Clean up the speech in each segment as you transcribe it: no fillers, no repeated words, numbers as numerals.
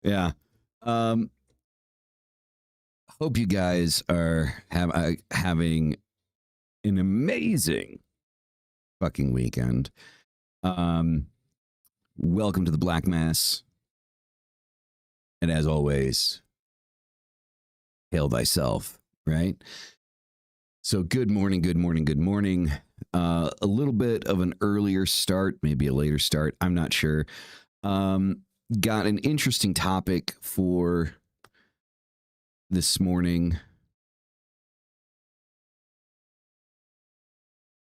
Yeah. Um, hope you guys are having an amazing fucking weekend. Um, welcome to the Black Mass. And as always, hail thyself, right? So good morning, good morning, good morning. A little bit of an earlier start, maybe a later start. I'm not sure. Got an interesting topic for this morning.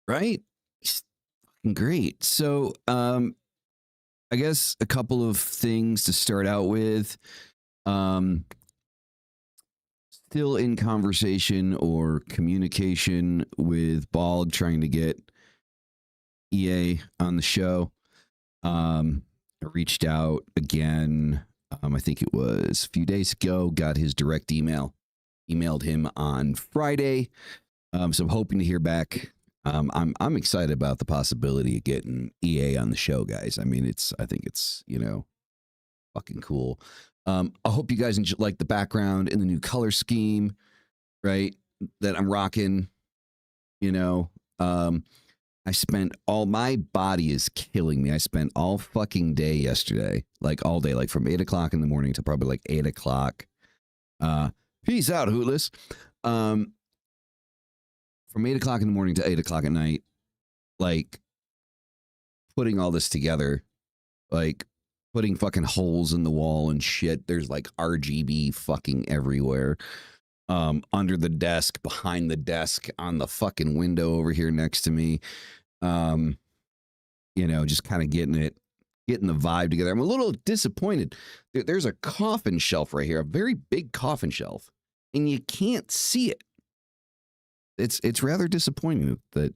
Right? Great. So, I guess a couple of things to start out with. Um, Still in conversation or communication with Bald, trying to get EA on the show. I reached out again. I think it was a few days ago. Got his direct email. Emailed him on Friday. So I'm hoping to hear back. I'm excited about the possibility of getting EA on the show, guys. I mean, I think it's fucking cool. I hope you guys like the background and the new color scheme, right? That I'm rocking. You know, I spent my body is killing me. I spent all fucking day yesterday, like all day, like from 8:00 in the morning to probably like 8:00. Peace out, Hootless. From 8:00 in the morning to 8:00 at night, like putting all this together, like putting fucking holes in the wall and shit. There's like RGB fucking everywhere. Under the desk, behind the desk, on the fucking window over here next to me. Just kind of getting the vibe together. I'm a little disappointed. There's a coffin shelf right here, a very big coffin shelf, and you can't see it. It's rather disappointing that,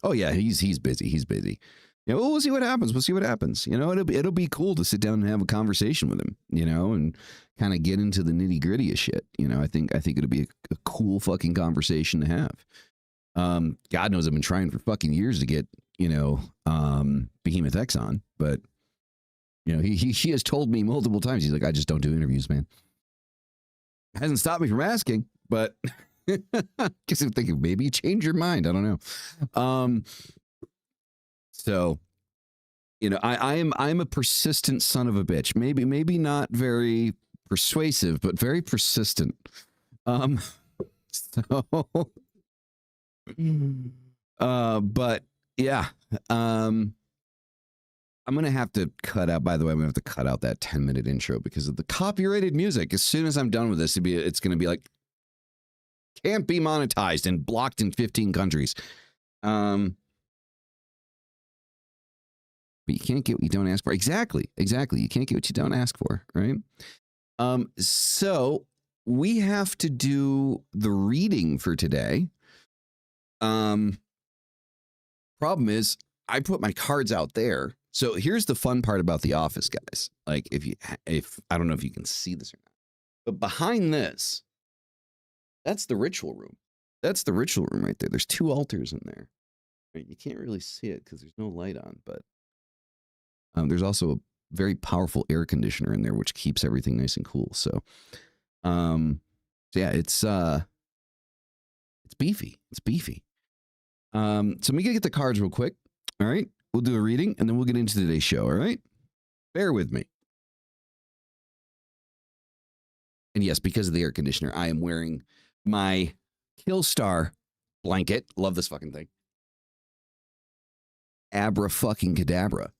Oh yeah, he's busy. He's busy. Yeah, well, we'll see what happens. It'll be cool to sit down and have a conversation with him, and kind of get into the nitty gritty of shit. I think it'll be a cool fucking conversation to have. God knows I've been trying for fucking years to get Behemoth X on, but he has told me multiple times. He's like, I just don't do interviews, man. Hasn't stopped me from asking, but guess I'm thinking maybe you change your mind. I don't know. So, I'm a persistent son of a bitch. Maybe not very persuasive, but very persistent. So, but yeah. I'm gonna have to cut out. By the way, I'm gonna have to cut out that 10-minute intro because of the copyrighted music. As soon as I'm done with this, it's gonna be like can't be monetized and blocked in 15 countries. But you can't get what you don't ask for. Exactly. You can't get what you don't ask for, right? So we have to do the reading for today. Problem is, I put my cards out there. So here's the fun part about The Office, guys. Like, if I don't know if you can see this or not, but behind this, that's the ritual room. That's the ritual room right there. There's 2 altars in there. Right? You can't really see it because there's no light on, but there's also a very powerful air conditioner in there, which keeps everything nice and cool. So yeah, it's beefy. It's beefy. So let me get the cards real quick. All right. We'll do a reading and then we'll get into today's show. All right. Bear with me. And yes, because of the air conditioner, I am wearing my Killstar blanket. Love this fucking thing. Abra fucking cadabra.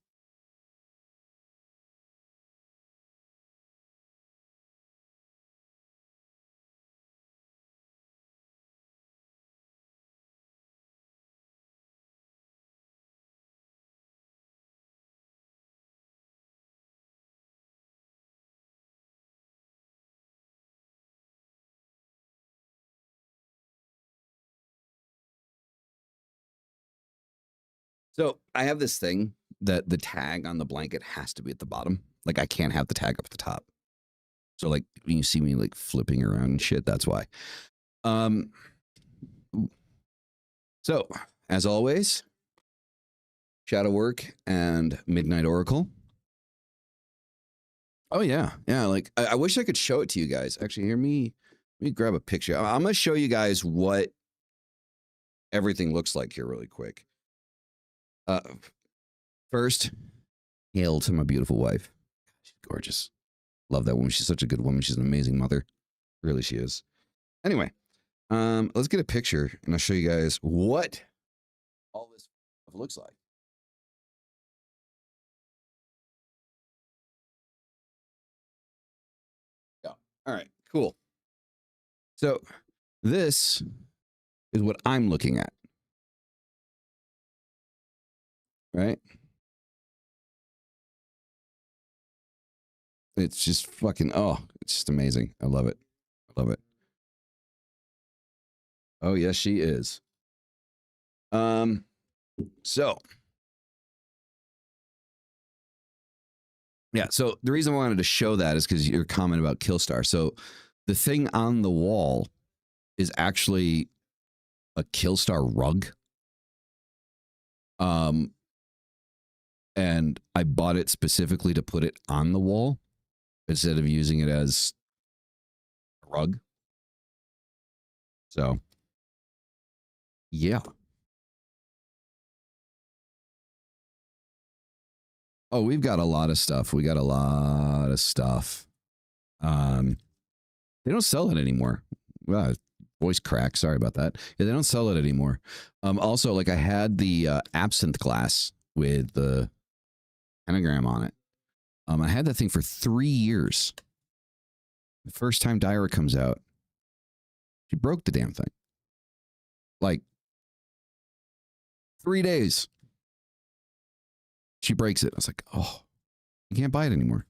So I have this thing that the tag on the blanket has to be at the bottom. Like I can't have the tag up at the top. So like when you see me like flipping around and shit, that's why. So as always, Shadow Work and Midnight Oracle. Oh yeah, yeah. Like I wish I could show it to you guys. Actually, let me grab a picture. I'm gonna show you guys what everything looks like here really quick. Uh, First, hail to my beautiful wife. She's gorgeous. Love that woman. She's such a good woman. She's an amazing mother. Really, she is. Anyway, let's get a picture and I'll show you guys what all this stuff looks like. Yeah. All right. Cool. So this is what I'm looking at. Right. It's just fucking, oh, it's just amazing. I love it. I love it. Oh, yes, she is. So yeah, so the reason I wanted to show that is because your comment about Killstar. So the thing on the wall is actually a Killstar rug. And I bought it specifically to put it on the wall instead of using it as a rug. So yeah. Oh, we've got a lot of stuff. We got a lot of stuff. They don't sell it anymore. Voice crack. Sorry about that. Yeah, they don't sell it anymore. Also, like I had the absinthe glass with the pentagram on it. I had that thing for 3 years. The first time Dyra comes out, she broke the damn thing. Like 3 days. She breaks it. I was like, oh, you can't buy it anymore.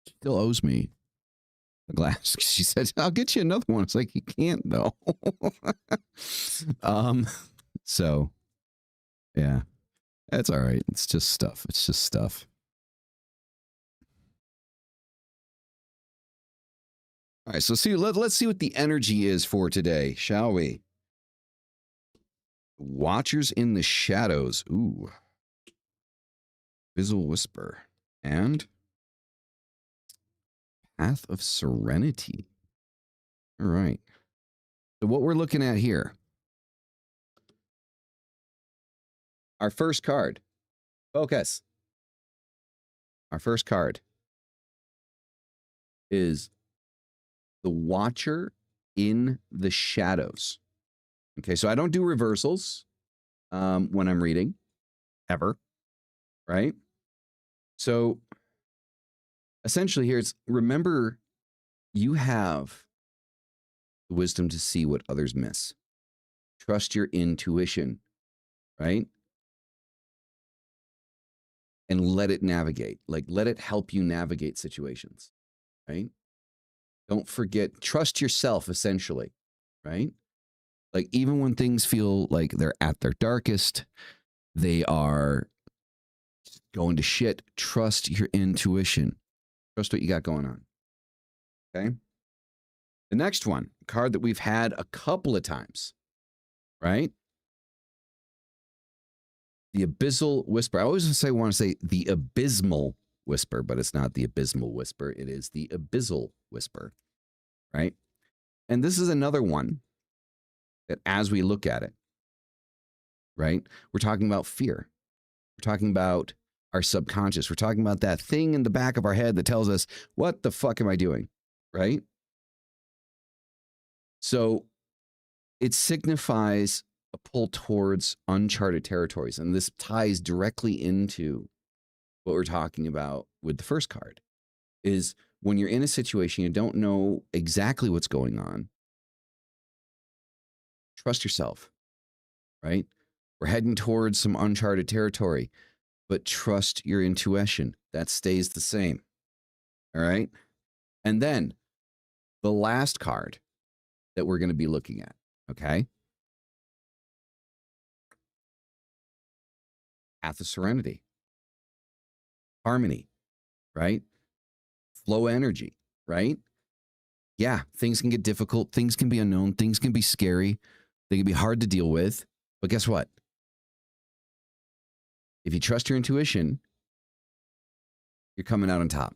She still owes me the glass. She said, I'll get you another one. It's like, you can't though. So yeah, that's all right. It's just stuff. It's just stuff. All right. So let's see what the energy is for today, shall we? Watchers in the shadows. Ooh. Fizzle Whisper. And Path of Serenity. All right. So what we're looking at here. Our first card. Focus. Our first card is the Watcher in the Shadows. Okay, so I don't do reversals when I'm reading, ever, right? So essentially here it's, remember, you have the wisdom to see what others miss. Trust your intuition, right? And let it navigate. Like, let it help you navigate situations, right? Don't forget, trust yourself, essentially, right? Like, even when things feel like they're at their darkest, they are going to shit, trust your intuition. Trust what you got going on. Okay? The next one, card that we've had a couple of times, right? The Abyssal Whisper. I always want to say the Abysmal Whisper, but it's not the Abysmal Whisper. It is the Abyssal Whisper, right? And this is another one that as we look at it, right, we're talking about fear. We're talking about our subconscious. We're talking about that thing in the back of our head that tells us, what the fuck am I doing, right? So it signifies a pull towards uncharted territories. And this ties directly into what we're talking about with the first card, is when you're in a situation, you don't know exactly what's going on. Trust yourself, right? We're heading towards some uncharted territory, but trust your intuition. That stays the same. All right. And then the last card that we're going to be looking at. Okay. Path of Serenity. Harmony, right? Flow energy, right? Yeah, things can get difficult. Things can be unknown. Things can be scary. They can be hard to deal with. But guess what? If you trust your intuition, you're coming out on top.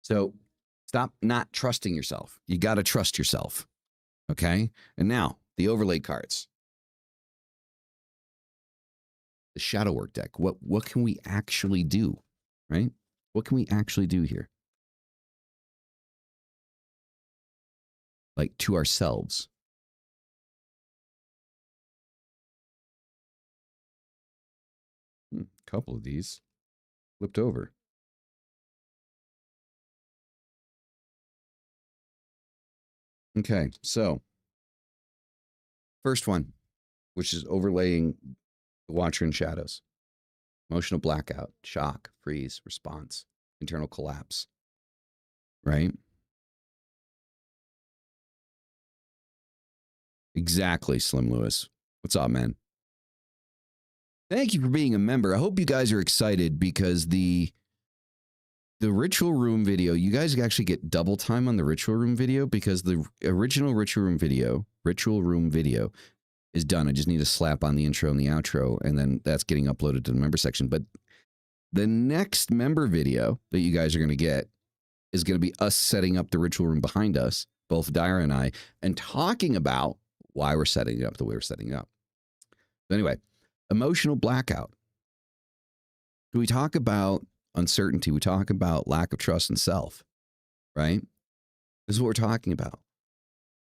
So stop not trusting yourself. You got to trust yourself. Okay. And now the overlay cards, the shadow work deck. What can we actually do? Right? What can we actually do here? Like to ourselves. A couple of these flipped over. Okay, so first one, which is overlaying the Watcher in shadows. Emotional blackout, shock, freeze, response, internal collapse. Right? Exactly, Slim Lewis. What's up, man? Thank you for being a member. I hope you guys are excited because the ritual room video, you guys actually get double time on the ritual room video because the original ritual room video is done. I just need to slap on the intro and the outro, and then that's getting uploaded to the member section. But the next member video that you guys are going to get is going to be us setting up the ritual room behind us, both Dyer and I, and talking about why we're setting it up the way we're setting it up. But anyway, emotional blackout. So we talk about uncertainty. We talk about lack of trust in self, right? This is what we're talking about,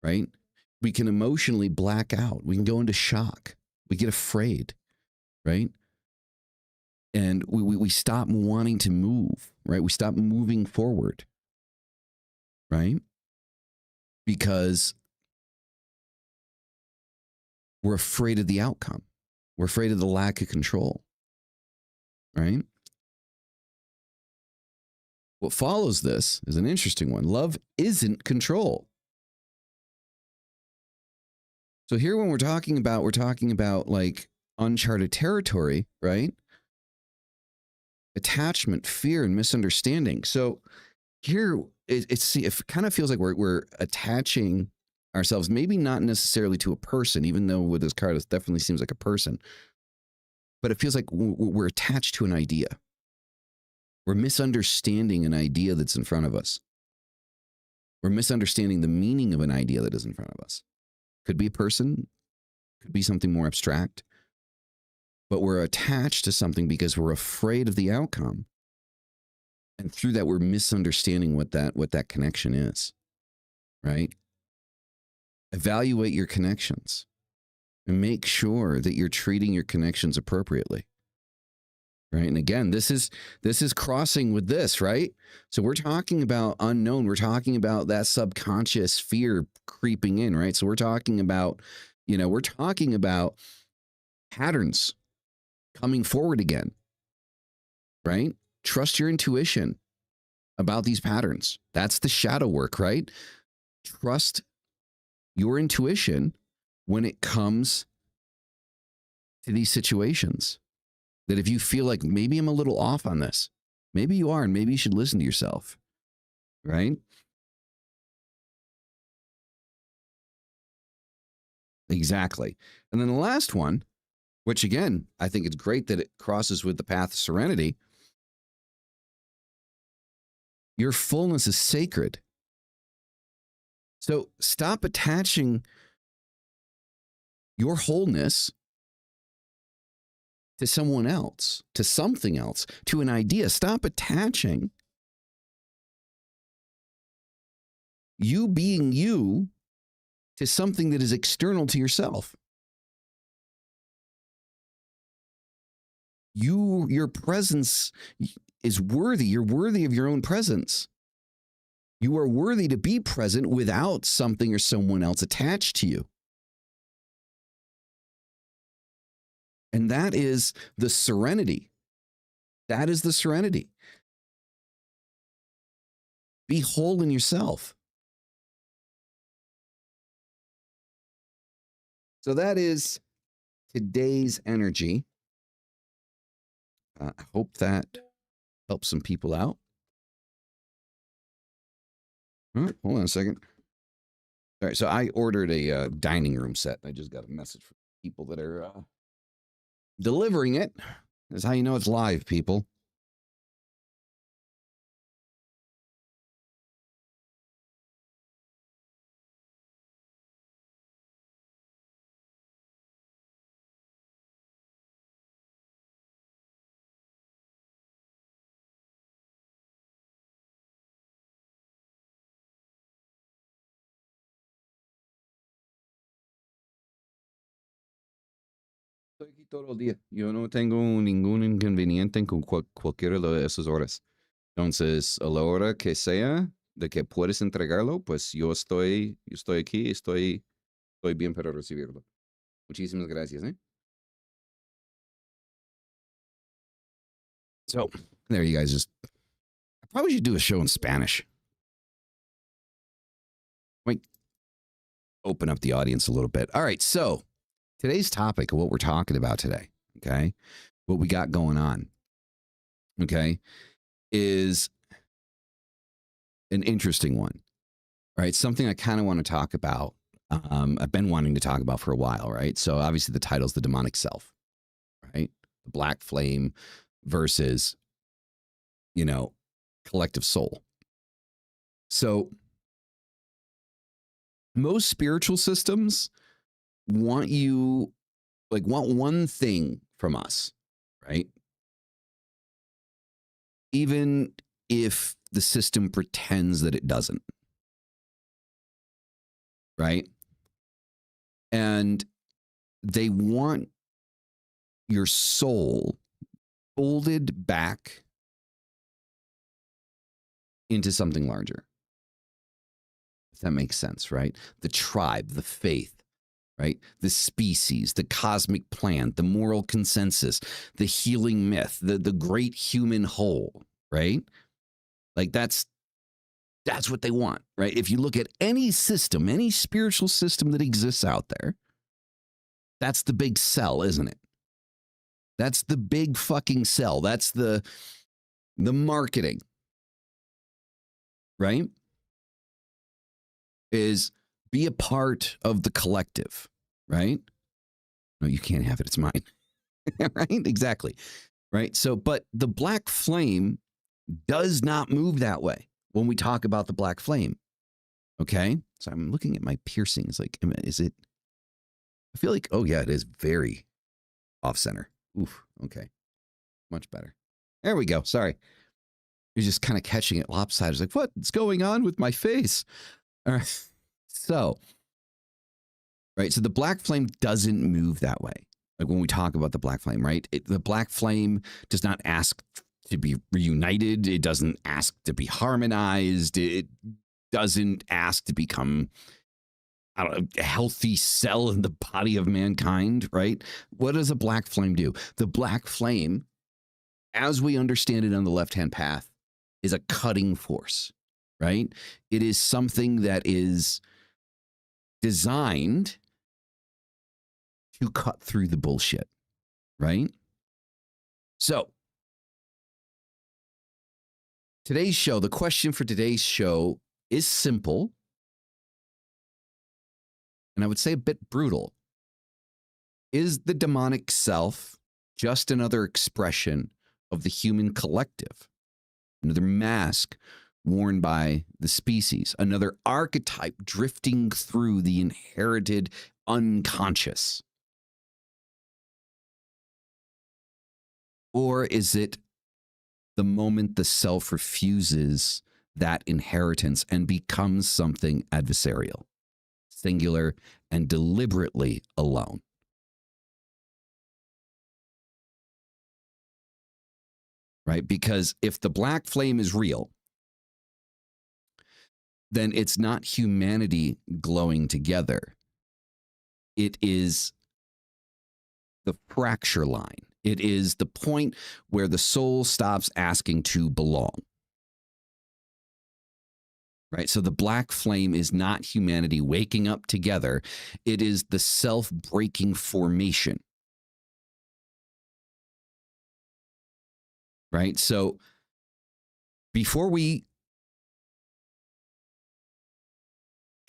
right? We can emotionally black out. We can go into shock. We get afraid, right? And we stop wanting to move, right? We stop moving forward, right? Because we're afraid of the outcome. We're afraid of the lack of control, right? What follows this is an interesting one. Love isn't control. So here when we're talking about like uncharted territory, right? Attachment, fear, and misunderstanding. So here it kind of feels like we're attaching ourselves, maybe not necessarily to a person, even though with this card it definitely seems like a person, but it feels like we're attached to an idea. We're misunderstanding an idea that's in front of us. We're misunderstanding the meaning of an idea that is in front of us. Could be a person, could be something more abstract, but we're attached to something because we're afraid of the outcome. And through that, we're misunderstanding what that connection is, right? Evaluate your connections and make sure that you're treating your connections appropriately. Right. And again, this is crossing with this, right? So we're talking about unknown. We're talking about that subconscious fear creeping in, right? So we're talking about, patterns coming forward again, right? Trust your intuition about these patterns. That's the shadow work, right? Trust your intuition when it comes to these situations. That if you feel like maybe I'm a little off on this, maybe you are, and maybe you should listen to yourself, right? Exactly. And then the last one, which again, I think it's great that it crosses with the path of serenity. Your fullness is sacred. So stop attaching your wholeness to someone else, to something else, to an idea. Stop attaching you being you to something that is external to yourself. Your presence is worthy. You're worthy of your own presence. You are worthy to be present without something or someone else attached to you. And that is the serenity. That is the serenity. Be whole in yourself. So that is today's energy. I hope that helps some people out. All right, hold on a second. All right, so I ordered a dining room set. I just got a message from people that are delivering it. That's how you know it's live, people. Estoy aquí todo el día. Yo no tengo ningún inconveniente con cualquiera de esas horas. Entonces, a la hora que sea de que puedes entregarlo, pues yo estoy aquí, estoy bien para recibirlo. Muchísimas gracias, ¿eh? So, there you guys just, I probably should do a show in Spanish. Might open up the audience a little bit. All right, so today's topic of what we're talking about today, okay, what we got going on, okay, is an interesting one, right? Something I kind of want to talk about. I've been wanting to talk about for a while, right? So obviously the title's The Demonic Self, right? The black flame versus, you know, collective soul. So most spiritual systems want one thing from us, right? Even if the system pretends that it doesn't, right? And they want your soul folded back into something larger. If that makes sense, right? The tribe, the faith, right? The species, the cosmic plan, the moral consensus, the healing myth, the great human whole, right? Like that's what they want, right? If you look at any system, any spiritual system that exists out there, that's the big sell, isn't it? That's the big fucking sell. That's the marketing, right? Is be a part of the collective, right? No, you can't have it. It's mine. Right? Exactly. Right. So, but the black flame does not move that way when we talk about the black flame. Okay. So I'm looking at my piercings. Like, is it? I feel like, oh, yeah, it is very off center. Oof. Okay. Much better. There we go. Sorry. You're just kind of catching it lopsided. It's like, what's going on with my face? All right. So, right. So the black flame doesn't move that way. Like when we talk about the black flame, right? The black flame does not ask to be reunited. It doesn't ask to be harmonized. It doesn't ask to become, I don't know, a healthy cell in the body of mankind, right? What does a black flame do? The black flame, as we understand it on the left-hand path, is a cutting force, right? It is something that is designed to cut through the bullshit, right? So, today's show, the question for today's show is simple, and I would say a bit brutal. Is the demonic self just another expression of the human collective? Another mask worn by the species, another archetype drifting through the inherited unconscious? Or is it the moment the self refuses that inheritance and becomes something adversarial, singular, and deliberately alone? Right? Because if the black flame is real, then it's not humanity glowing together. It is the fracture line. It is the point where the soul stops asking to belong. Right? So the black flame is not humanity waking up together. It is the self-breaking formation. Right? So before we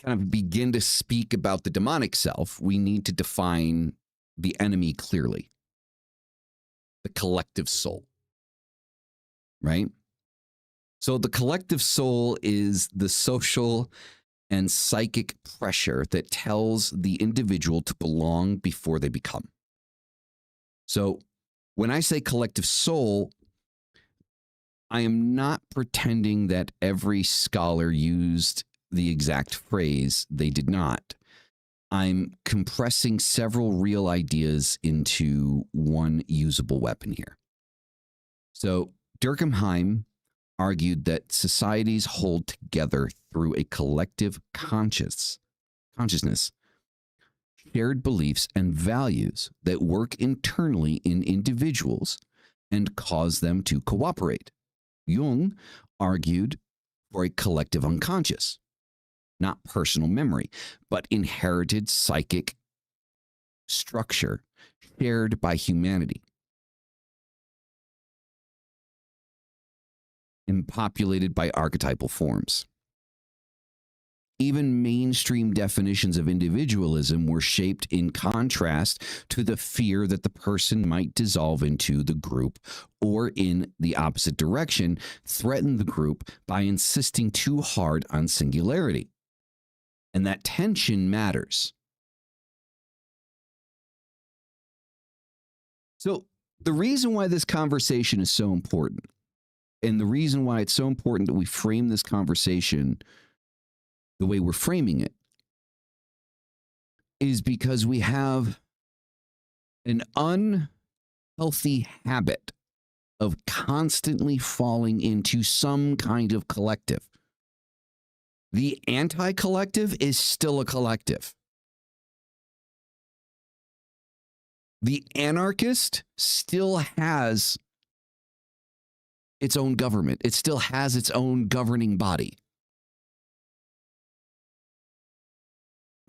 kind of begin to speak about the demonic self, we need to define the enemy clearly. The collective soul, right? So the collective soul is the social and psychic pressure that tells the individual to belong before they become. So when I say collective soul, I am not pretending that every scholar used the exact phrase. They did not. I'm compressing several real ideas into one usable weapon here. So Durkheim argued that societies hold together through a collective consciousness, shared beliefs, and values that work internally in individuals and cause them to cooperate. Jung argued for a collective unconscious, not personal memory, but inherited psychic structure shared by humanity and populated by archetypal forms. Even mainstream definitions of individualism were shaped in contrast to the fear that the person might dissolve into the group, or in the opposite direction, threaten the group by insisting too hard on singularity. And that tension matters. So the reason why this conversation is so important, and the reason why it's so important that we frame this conversation the way we're framing it, is because we have an unhealthy habit of constantly falling into some kind of collective. The anti-collective is still a collective. The anarchist still has its own government. It still has its own governing body.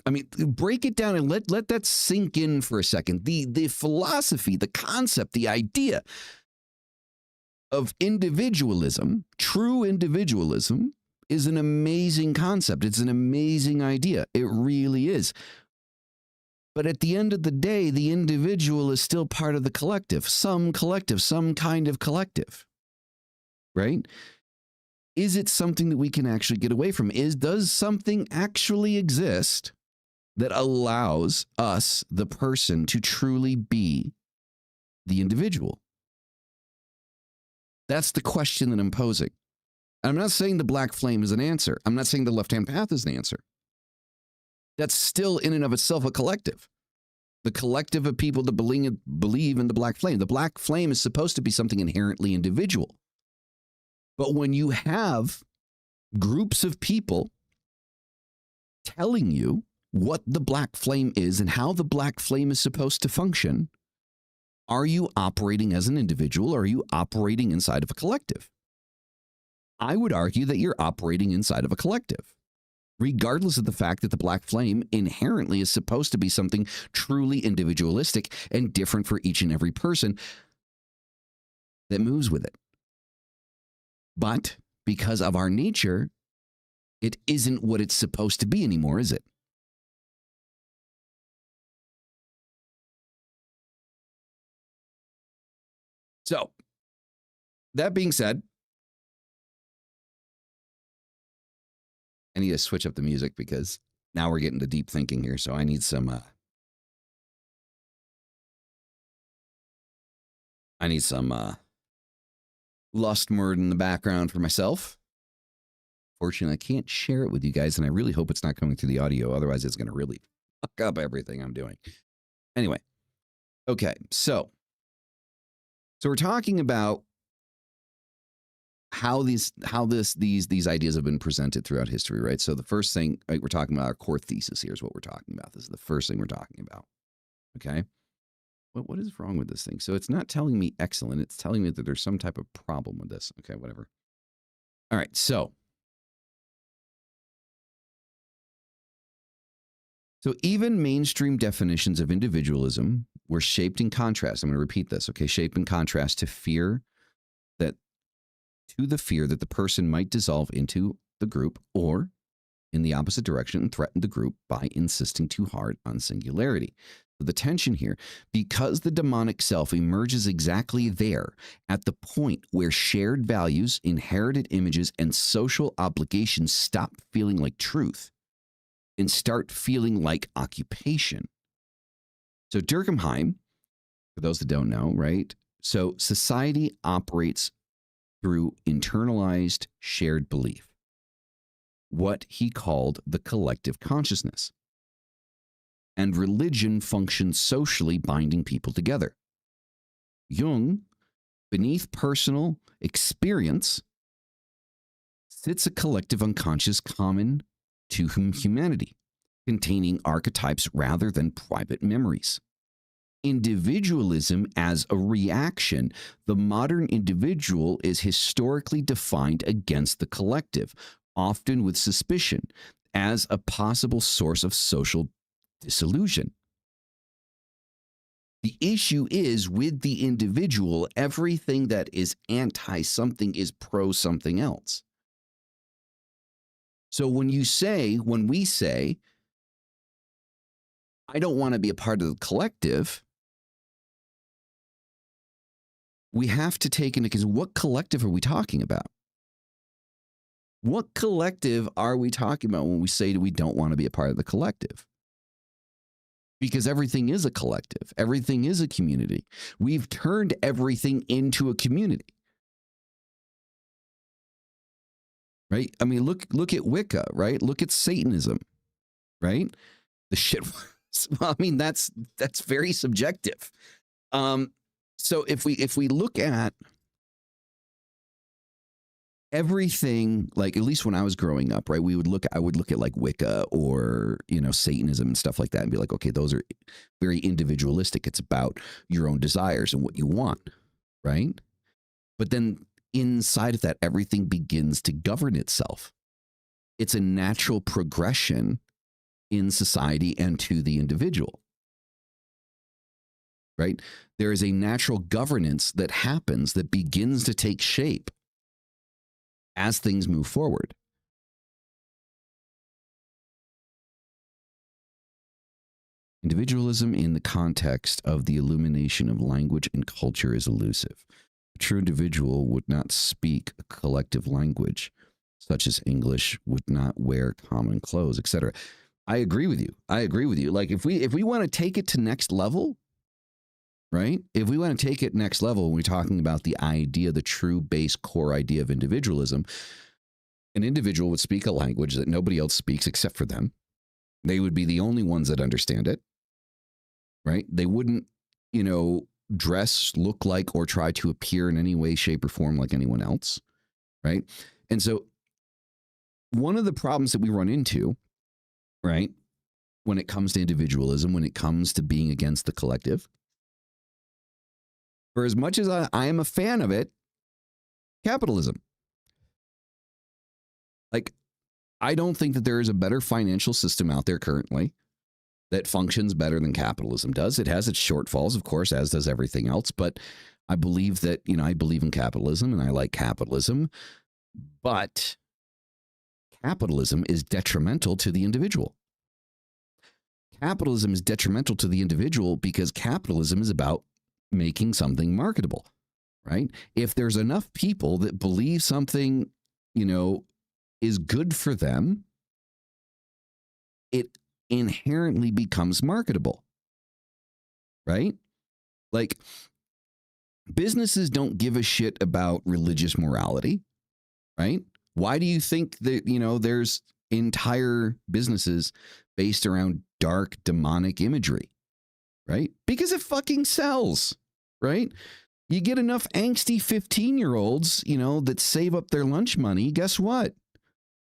I mean, break it down and let that sink in for a second. The philosophy, the concept, the idea of individualism, true individualism, is an amazing concept. It's an amazing idea. It really is. But at the end of the day, the individual is still part of the collective, some kind of collective, right? Is it something that we can actually get away from? Does something actually exist that allows us, the person, to truly be the individual? That's the question that I'm posing. I'm not saying the black flame is an answer. I'm not saying the left-hand path is an answer. That's still in and of itself a collective. The collective of people that believe in the black flame. The black flame is supposed to be something inherently individual. But when you have groups of people telling you what the black flame is and how the black flame is supposed to function, are you operating as an individual or are you operating inside of a collective? I would argue that you're operating inside of a collective, regardless of the fact that the black flame inherently is supposed to be something truly individualistic and different for each and every person that moves with it. But because of our nature, it isn't what it's supposed to be anymore, is it? So, that being said, I need to switch up the music because now we're getting to deep thinking here. So I need some lustmord in the background for myself. Fortunately, I can't share it with you guys, and I really hope it's not coming through the audio. Otherwise, it's going to really fuck up everything I'm doing. Anyway, okay, so we're talking about how these ideas have been presented throughout history, right? So the first thing, right, we're talking about our core thesis here is what we're talking about. This is the first thing we're talking about. Okay. What is wrong with this thing? So it's not telling me excellent. It's telling me that there's some type of problem with this. Okay, whatever. All right. So even mainstream definitions of individualism were shaped in contrast. I'm going to repeat this. Okay. Shaped in contrast to the fear that the person might dissolve into the group, or in the opposite direction and threaten the group by insisting too hard on singularity. So the tension here, because the demonic self emerges exactly there at the point where shared values, inherited images, and social obligations stop feeling like truth and start feeling like occupation. So Durkheim, for those that don't know, right? So society operates through internalized shared belief, what he called the collective consciousness. and religion function socially, binding people together. Jung, beneath personal experience, sits a collective unconscious common to humanity, containing archetypes rather than private memories. Individualism as a reaction. The modern individual is historically defined against the collective, often with suspicion, as a possible source of social disillusion. The issue is with the individual, everything that is anti something is pro something else. So when we say, I don't want to be a part of the collective, we have to take into consideration, what collective are we talking about? What collective are we talking about when we say that we don't want to be a part of the collective? Because everything is a collective. Everything is a community. We've turned everything into a community. Right? I mean, look at Wicca, right? Look at Satanism, right? The shit. Well, I mean, that's very subjective. So if we look at everything, like at least when I was growing up, right, I would look at like Wicca or, Satanism and stuff like that and be like, okay, those are very individualistic. It's about your own desires and what you want, right? But then inside of that, everything begins to govern itself. It's a natural progression in society and to the individual. Right? There is a natural governance that happens that begins to take shape as things move forward. Individualism in the context of the illumination of language and culture is elusive. A true individual would not speak a collective language, such as English, would not wear common clothes, etc. I agree with you. Like if we want to take it to next level, right? If we want to take it next level, when we're talking about the idea, the true base core idea of individualism, an individual would speak a language that nobody else speaks except for them. They would be the only ones that understand it, right? They wouldn't, dress, look like, or try to appear in any way, shape, or form like anyone else, right? And so one of the problems that we run into, right, when it comes to individualism, when it comes to being against the collective, for as much as I am a fan of it, capitalism. Like, I don't think that there is a better financial system out there currently that functions better than capitalism does. It has its shortfalls, of course, as does everything else. But I believe that, I believe in capitalism and I like capitalism. But capitalism is detrimental to the individual. Capitalism is detrimental to the individual because capitalism is about making something marketable, right? If there's enough people that believe something, is good for them, it inherently becomes marketable, right? Like, businesses don't give a shit about religious morality, right? Why do you think that, there's entire businesses based around dark demonic imagery, right? Because it fucking sells, right? You get enough angsty 15-year-olds, that save up their lunch money. Guess what?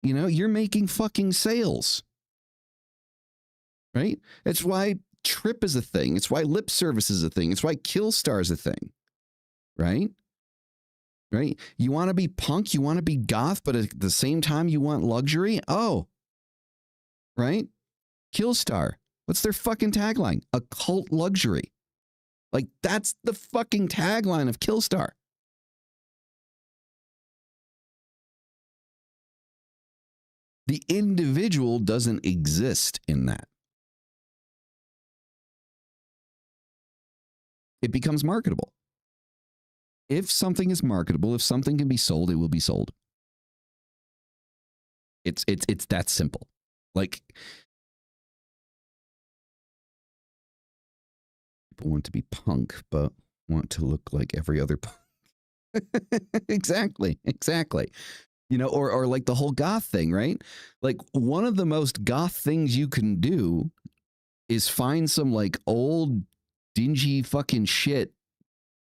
You're making fucking sales, right? That's why Trip is a thing. It's why lip service is a thing. It's why Killstar is a thing, right? Right? You want to be punk, you want to be goth, but at the same time you want luxury? Oh, right? Killstar. What's their fucking tagline? Occult luxury. Like, that's the fucking tagline of Killstar. The individual doesn't exist in that. It becomes marketable. If something is marketable, if something can be sold, it will be sold. It's that simple. Like, people want to be punk, but want to look like every other punk. Exactly. Or like the whole goth thing, right? Like, one of the most goth things you can do is find some like old dingy fucking shit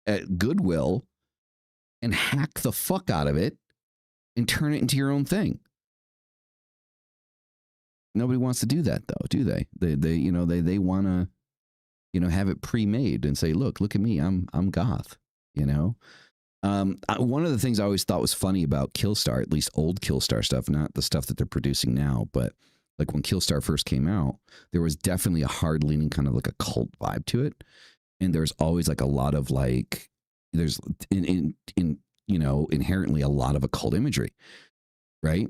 at Goodwill and hack the fuck out of it and turn it into your own thing. Nobody wants to do that though, do they? They want to, have it pre-made and say, look at me, I'm goth, One of the things I always thought was funny about Killstar, at least old Killstar stuff, not the stuff that they're producing now, but like when Killstar first came out, there was definitely a hard leaning kind of like a cult vibe to it. And there's always like a lot of like, there's inherently a lot of occult imagery, right?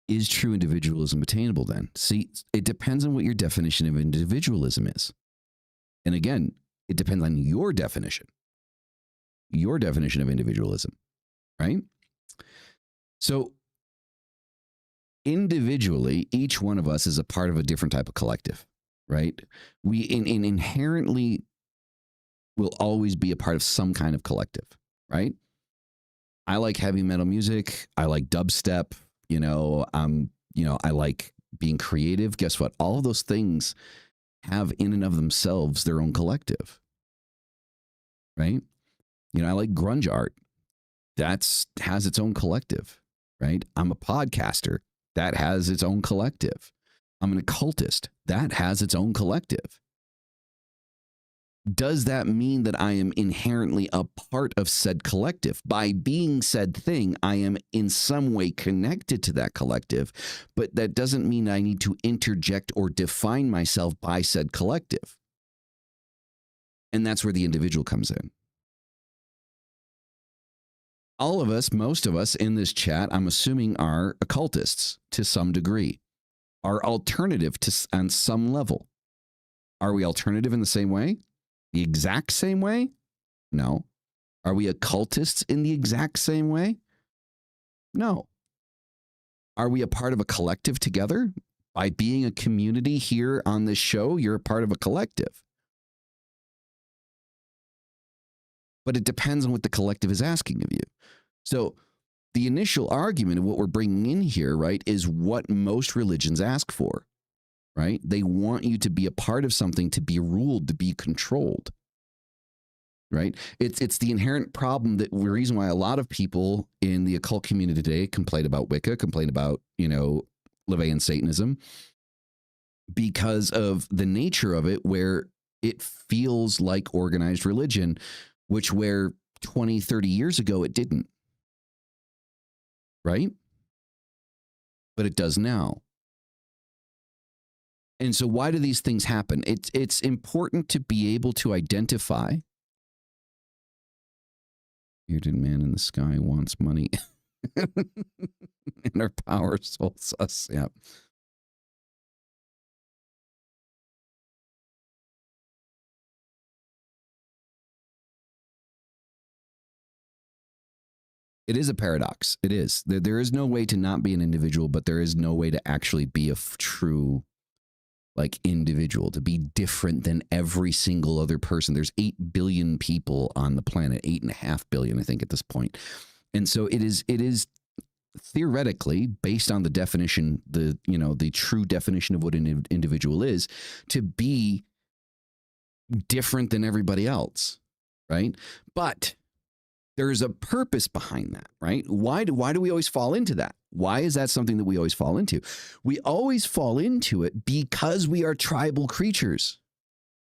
Is true individualism attainable then? See, it depends on what your definition of individualism is. And again, it depends on your definition of individualism, right? So individually, each one of us is a part of a different type of collective, right? We inherently will always be a part of some kind of collective, right? I like heavy metal music. I like dubstep. I like being creative. Guess what? All of those things have in and of themselves their own collective, right? I like grunge art. Has its own collective, right? I'm a podcaster. That has its own collective. I'm an occultist. That has its own collective. Does that mean that I am inherently a part of said collective? By being said thing, I am in some way connected to that collective, but that doesn't mean I need to interject or define myself by said collective. And that's where the individual comes in. All of us, most of us in this chat, I'm assuming, are occultists to some degree, are alternative on some level. Are we alternative in the same way? The exact same way? No. Are we occultists in the exact same way? No. Are we a part of a collective together? By being a community here on this show, you're a part of a collective. But it depends on what the collective is asking of you. So the initial argument of what we're bringing in here, right, is what most religions ask for. Right? They want you to be a part of something, to be ruled, to be controlled. Right? It's the inherent problem, that the reason why a lot of people in the occult community today complain about Wicca, complain about, LaVeyan Satanism, because of the nature of it, where it feels like organized religion, where 20, 30 years ago it didn't. Right? But it does now. And so why do these things happen? It's important to be able to identify. Bearded man in the sky wants money. And our power souls us. Yeah. It is a paradox. It is. There is no way to not be an individual, but there is no way to actually be a true individual, to be different than every single other person. There's 8 billion people on the planet, 8.5 billion, I think, at this point. And so it is theoretically, based on the definition, the true definition of what an individual is, to be different than everybody else, right? But there is a purpose behind that, right? Why do we always fall into that? Why is that something that we always fall into? We always fall into it because we are tribal creatures.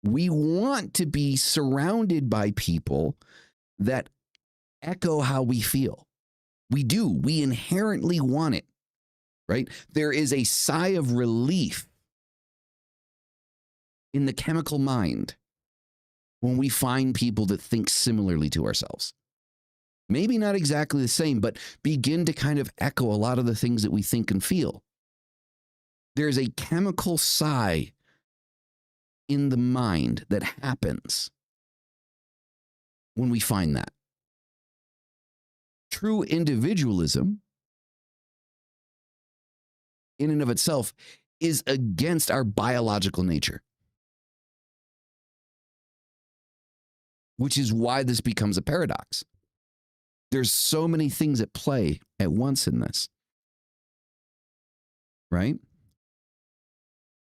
We want to be surrounded by people that echo how we feel. We do. We inherently want it, right? There is a sigh of relief in the chemical mind when we find people that think similarly to ourselves. Maybe not exactly the same, but begin to kind of echo a lot of the things that we think and feel. There's a chemical sigh in the mind that happens when we find that. True individualism, in and of itself, is against our biological nature, which is why this becomes a paradox. There's so many things at play at once in this, right?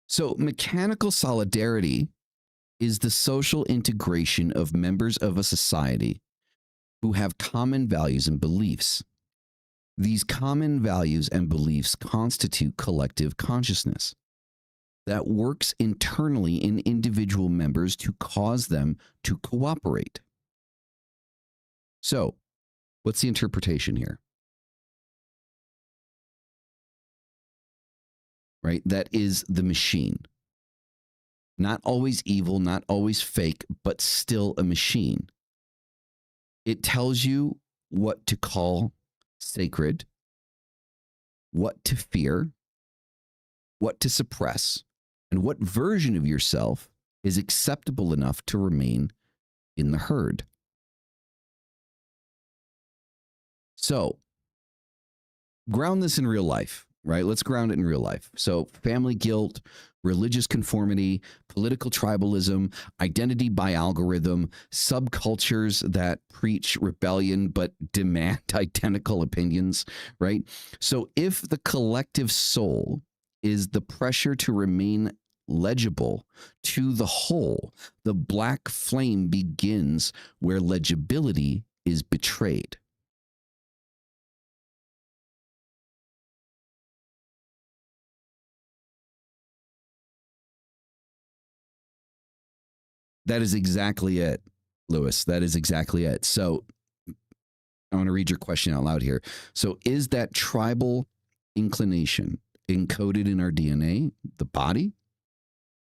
So mechanical solidarity is the social integration of members of a society who have common values and beliefs. These common values and beliefs constitute collective consciousness that works internally in individual members to cause them to cooperate. So, what's the interpretation here? Right? That is the machine. Not always evil, not always fake, but still a machine. It tells you what to call sacred, what to fear, what to suppress, and what version of yourself is acceptable enough to remain in the herd. So, ground this in real life, right? Let's ground it in real life. So, family guilt, religious conformity, political tribalism, identity by algorithm, subcultures that preach rebellion but demand identical opinions, right? So, if the collective soul is the pressure to remain legible to the whole, the black flame begins where legibility is betrayed. That is exactly it, Lewis. That is exactly it. So I want to read your question out loud here. So is that tribal inclination encoded in our DNA, the body,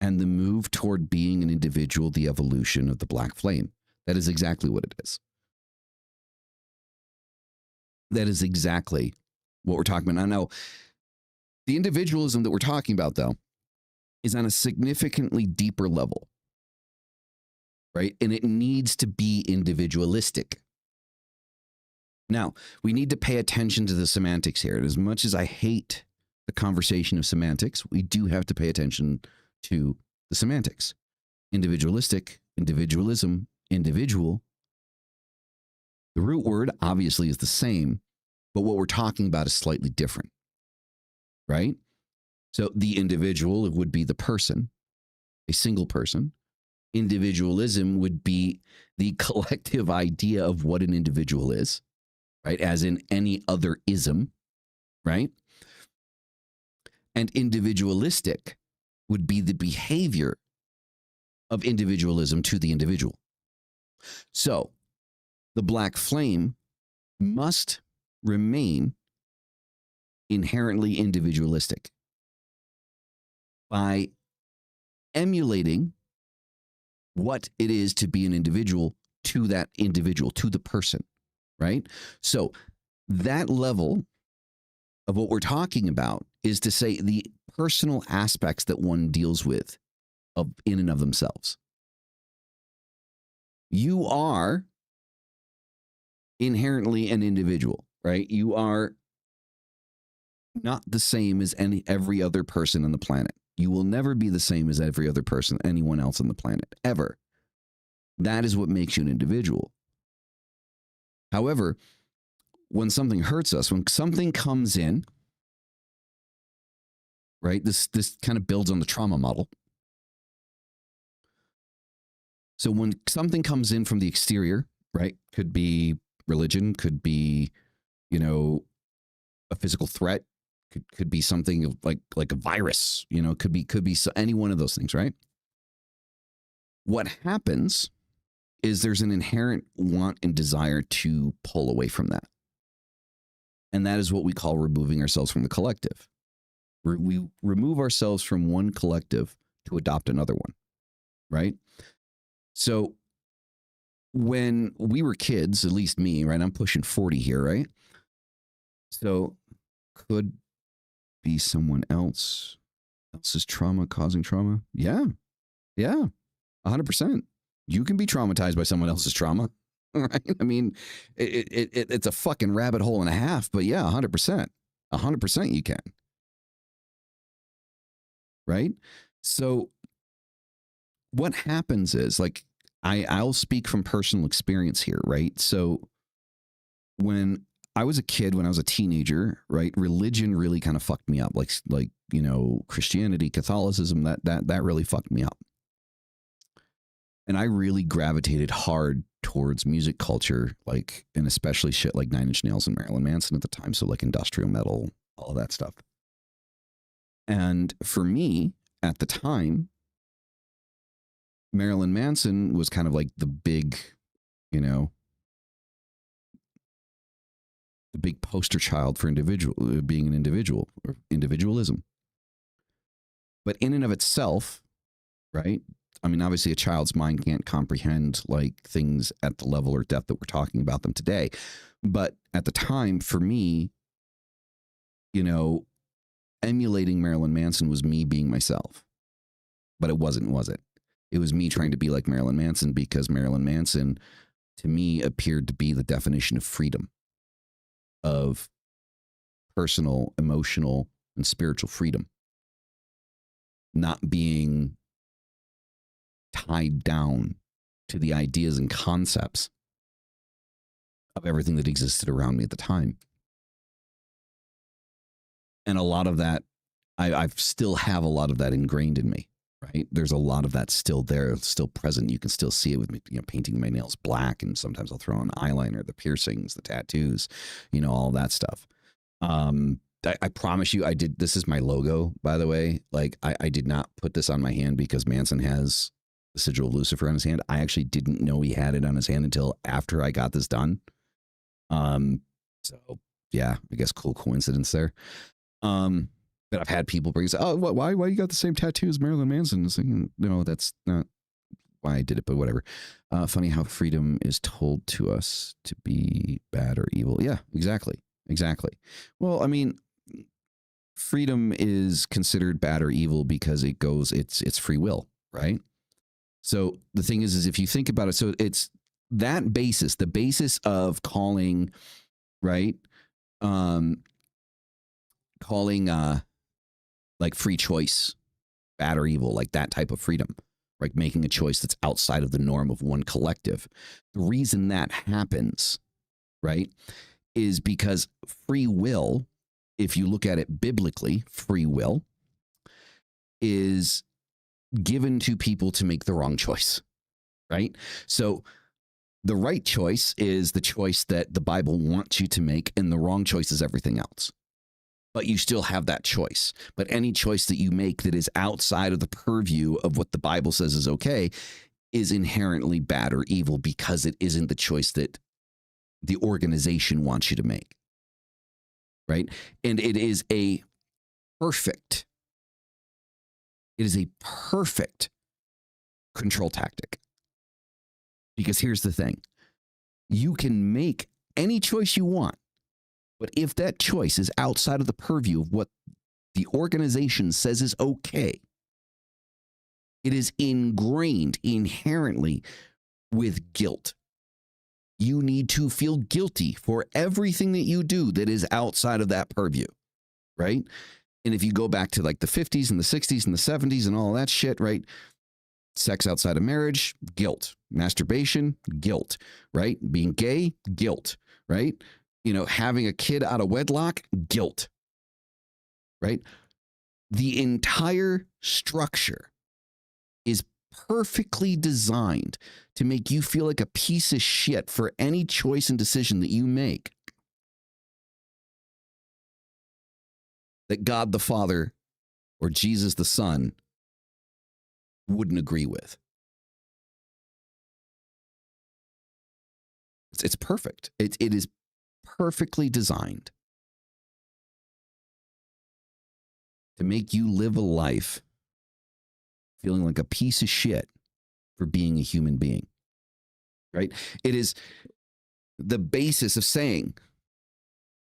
and the move toward being an individual, the evolution of the black flame? That is exactly what it is. That is exactly what we're talking about. Now, the individualism that we're talking about, though, is on a significantly deeper level, right? And it needs to be individualistic. Now, we need to pay attention to the semantics here. And as much as I hate the conversation of semantics, we do have to pay attention to the semantics. Individualistic, individualism, individual. The root word obviously is the same, but what we're talking about is slightly different, right? So the individual would be the person, a single person. Individualism would be the collective idea of what an individual is, right? As in any other ism, right? And individualistic would be the behavior of individualism to the individual. So the black flame must remain inherently individualistic by emulating what it is to be an individual to that individual, to the person, right? So that level of what we're talking about is to say the personal aspects that one deals with in and of themselves. You are inherently an individual, right? You are not the same as every other person on the planet. You will never be the same as every other person, anyone else on the planet, ever. That is what makes you an individual. However, when something hurts us, when something comes in, right, this kind of builds on the trauma model. So when something comes in from the exterior, right, could be religion, could be, a physical threat, could be something like a virus, could be any one of those things, right? What happens is there's an inherent want and desire to pull away from that. And that is what we call removing ourselves from the collective. We remove ourselves from one collective to adopt another one, right? So when we were kids, at least me, right? I'm pushing 40 here, right? So could be someone else's trauma causing trauma. Yeah. 100%. You can be traumatized by someone else's trauma, right? I mean, it's a fucking rabbit hole and a half, but yeah, 100%. 100% you can. Right? So what happens is, I'll speak from personal experience here, right? So when I was a kid when I was a teenager, right? Religion really kind of fucked me up. Like, you know, Christianity, Catholicism, that really fucked me up. And I really gravitated hard towards music culture, like, and especially shit like Nine Inch Nails and Marilyn Manson at the time. So like industrial metal, all of that stuff. And for me at the time, Marilyn Manson was kind of like the big, you know, the big poster child for being an individual or individualism. But in and of itself, right? I mean, obviously, a child's mind can't comprehend like things at the level or depth that we're talking about them today. But at the time, for me, you know, emulating Marilyn Manson was me being myself. But it wasn't, was it? It was me trying to be like Marilyn Manson because Marilyn Manson, to me, appeared to be the definition of freedom, of personal, emotional, and spiritual freedom. Not being tied down to the ideas and concepts of everything that existed around me at the time. And a lot of that, I still have a lot of that ingrained in me, right? There's a lot of that still there, still present. You can still see it with me, you know, painting my nails black. And sometimes I'll throw on eyeliner, the piercings, the tattoos, you know, all that stuff. I promise you, I did. This is my logo, by the way. Like, I did not put this on my hand because Manson has the sigil of Lucifer on his hand. I actually didn't know he had it on his hand until after I got this done. So yeah, I guess cool coincidence there. But I've had people bring, oh, why you got the same tattoo as Marilyn Manson? It's like, no, that's not why I did it, but whatever. Funny how freedom is told to us to be bad or evil. Yeah, exactly. Well, I mean, freedom is considered bad or evil because it's free will, right? So the thing is if you think about it, so it's that basis, the basis of calling, right? Calling like free choice bad or evil, like that type of freedom, like making a choice that's outside of the norm of one collective. The reason that happens, right, is because free will, if you look at it biblically, free will is given to people to make the wrong choice, right? So the right choice is the choice that the Bible wants you to make, and the wrong choice is everything else. But you still have that choice. But any choice that you make that is outside of the purview of what the Bible says is okay is inherently bad or evil because it isn't the choice that the organization wants you to make, right? And it is a perfect control tactic. Because here's the thing. You can make any choice you want, but if that choice is outside of the purview of what the organization says is okay, it is ingrained inherently with guilt. You need to feel guilty for everything that you do that is outside of that purview, right? And if you go back to like the 50s and the 60s and the 70s and all that shit, right? Sex outside of marriage, guilt. Masturbation, guilt, right? Being gay, guilt, right? You know, having a kid out of wedlock, guilt, right? The entire structure is perfectly designed to make you feel like a piece of shit for any choice and decision that you make that God the Father or Jesus the Son wouldn't agree with. It's perfect. It is perfectly designed to make you live a life feeling like a piece of shit for being a human being, right? It is the basis of saying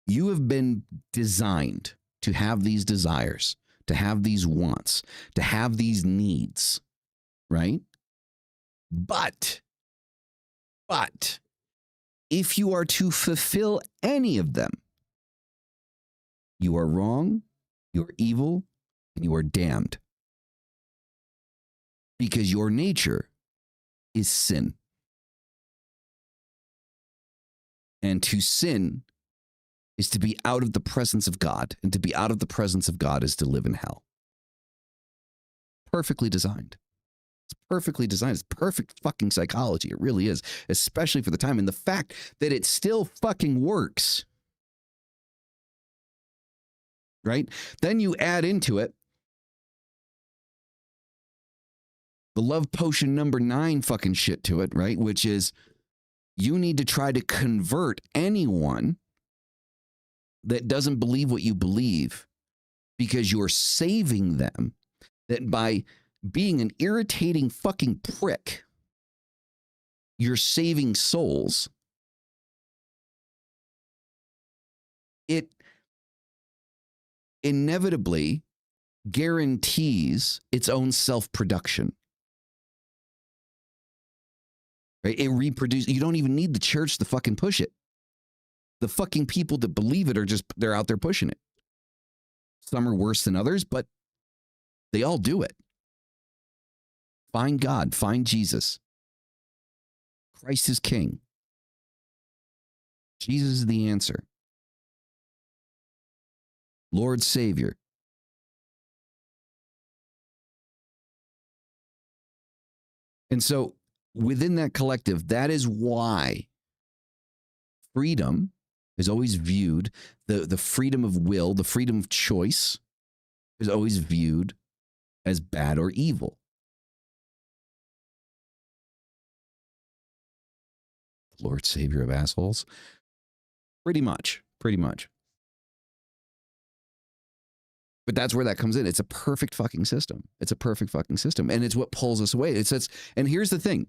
you have been designed to have these desires, to have these wants, to have these needs, right? But if you are to fulfill any of them, you are wrong, you're evil, and you are damned. Because your nature is sin. And to sin is to be out of the presence of God. And to be out of the presence of God is to live in hell. Perfectly designed. It's perfectly designed. It's perfect fucking psychology. It really is, especially for the time. And the fact that it still fucking works. Right? Then you add into it the love potion number 9 fucking shit to it, right? Which is you need to try to convert anyone that doesn't believe what you believe because you're saving them, that by being an irritating fucking prick, you're saving souls. It inevitably guarantees its own self-production. Right? It reproduces. You don't even need the church to fucking push it. The fucking people that believe it are just, they're out there pushing it. Some are worse than others, but they all do it. Find God, find Jesus. Christ is King. Jesus is the answer. Lord Savior. And so within that collective, that is why freedom is always viewed, the freedom of will, the freedom of choice is always viewed as bad or evil. Lord Savior of assholes. Pretty much. But that's where that comes in. It's a perfect fucking system. And it's what pulls us away. And here's the thing.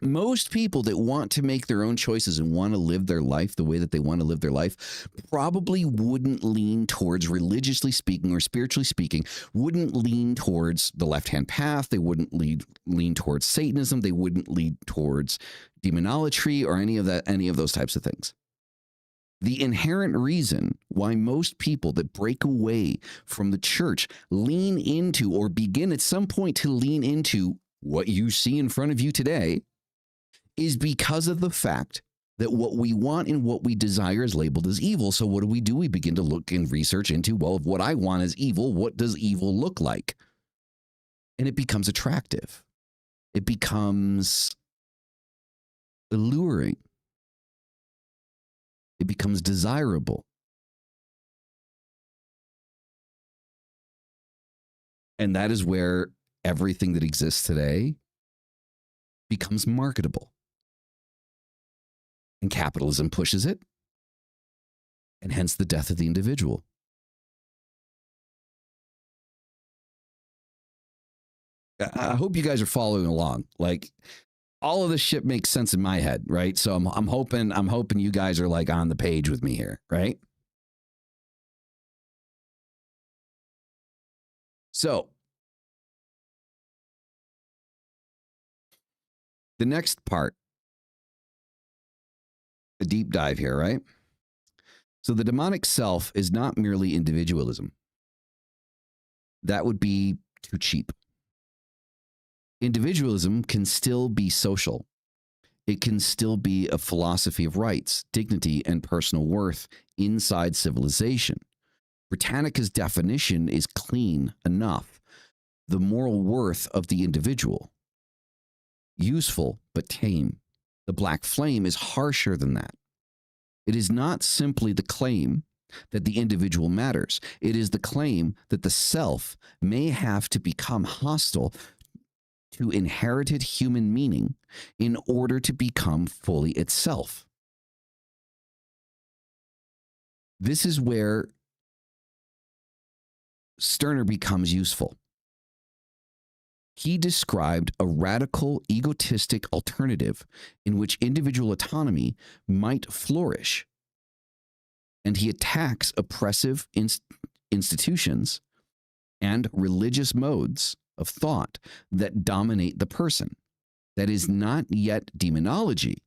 Most people that want to make their own choices and want to live their life the way that they want to live their life probably wouldn't lean towards, religiously speaking or spiritually speaking, wouldn't lean towards the left-hand path. They wouldn't lean towards Satanism. They wouldn't lean towards demonolatry or any of those types of things. The inherent reason why most people that break away from the church lean into or begin at some point to lean into what you see in front of you today is because of the fact that what we want and what we desire is labeled as evil. So what do? We begin to look and research into, well, if what I want is evil, what does evil look like? And it becomes attractive. It becomes alluring. It becomes desirable. And that is where everything that exists today becomes marketable. And capitalism pushes it. And hence the death of the individual. I hope you guys are following along. Like, all of this shit makes sense in my head, right? So I'm hoping you guys are like on the page with me here, right? So the next part, the deep dive here, right? So the demonic self is not merely individualism. That would be too cheap. Individualism can still be social. It can still be a philosophy of rights, dignity, and personal worth inside civilization. Britannica's definition is clean enough. The moral worth of the individual. Useful, but tame. The black flame is harsher than that. It is not simply the claim that the individual matters. It is the claim that the self may have to become hostile to inherited human meaning in order to become fully itself. This is where Stirner becomes useful. He described a radical, egotistic alternative in which individual autonomy might flourish. And he attacks oppressive institutions and religious modes of thought that dominate the person. That is not yet demonology,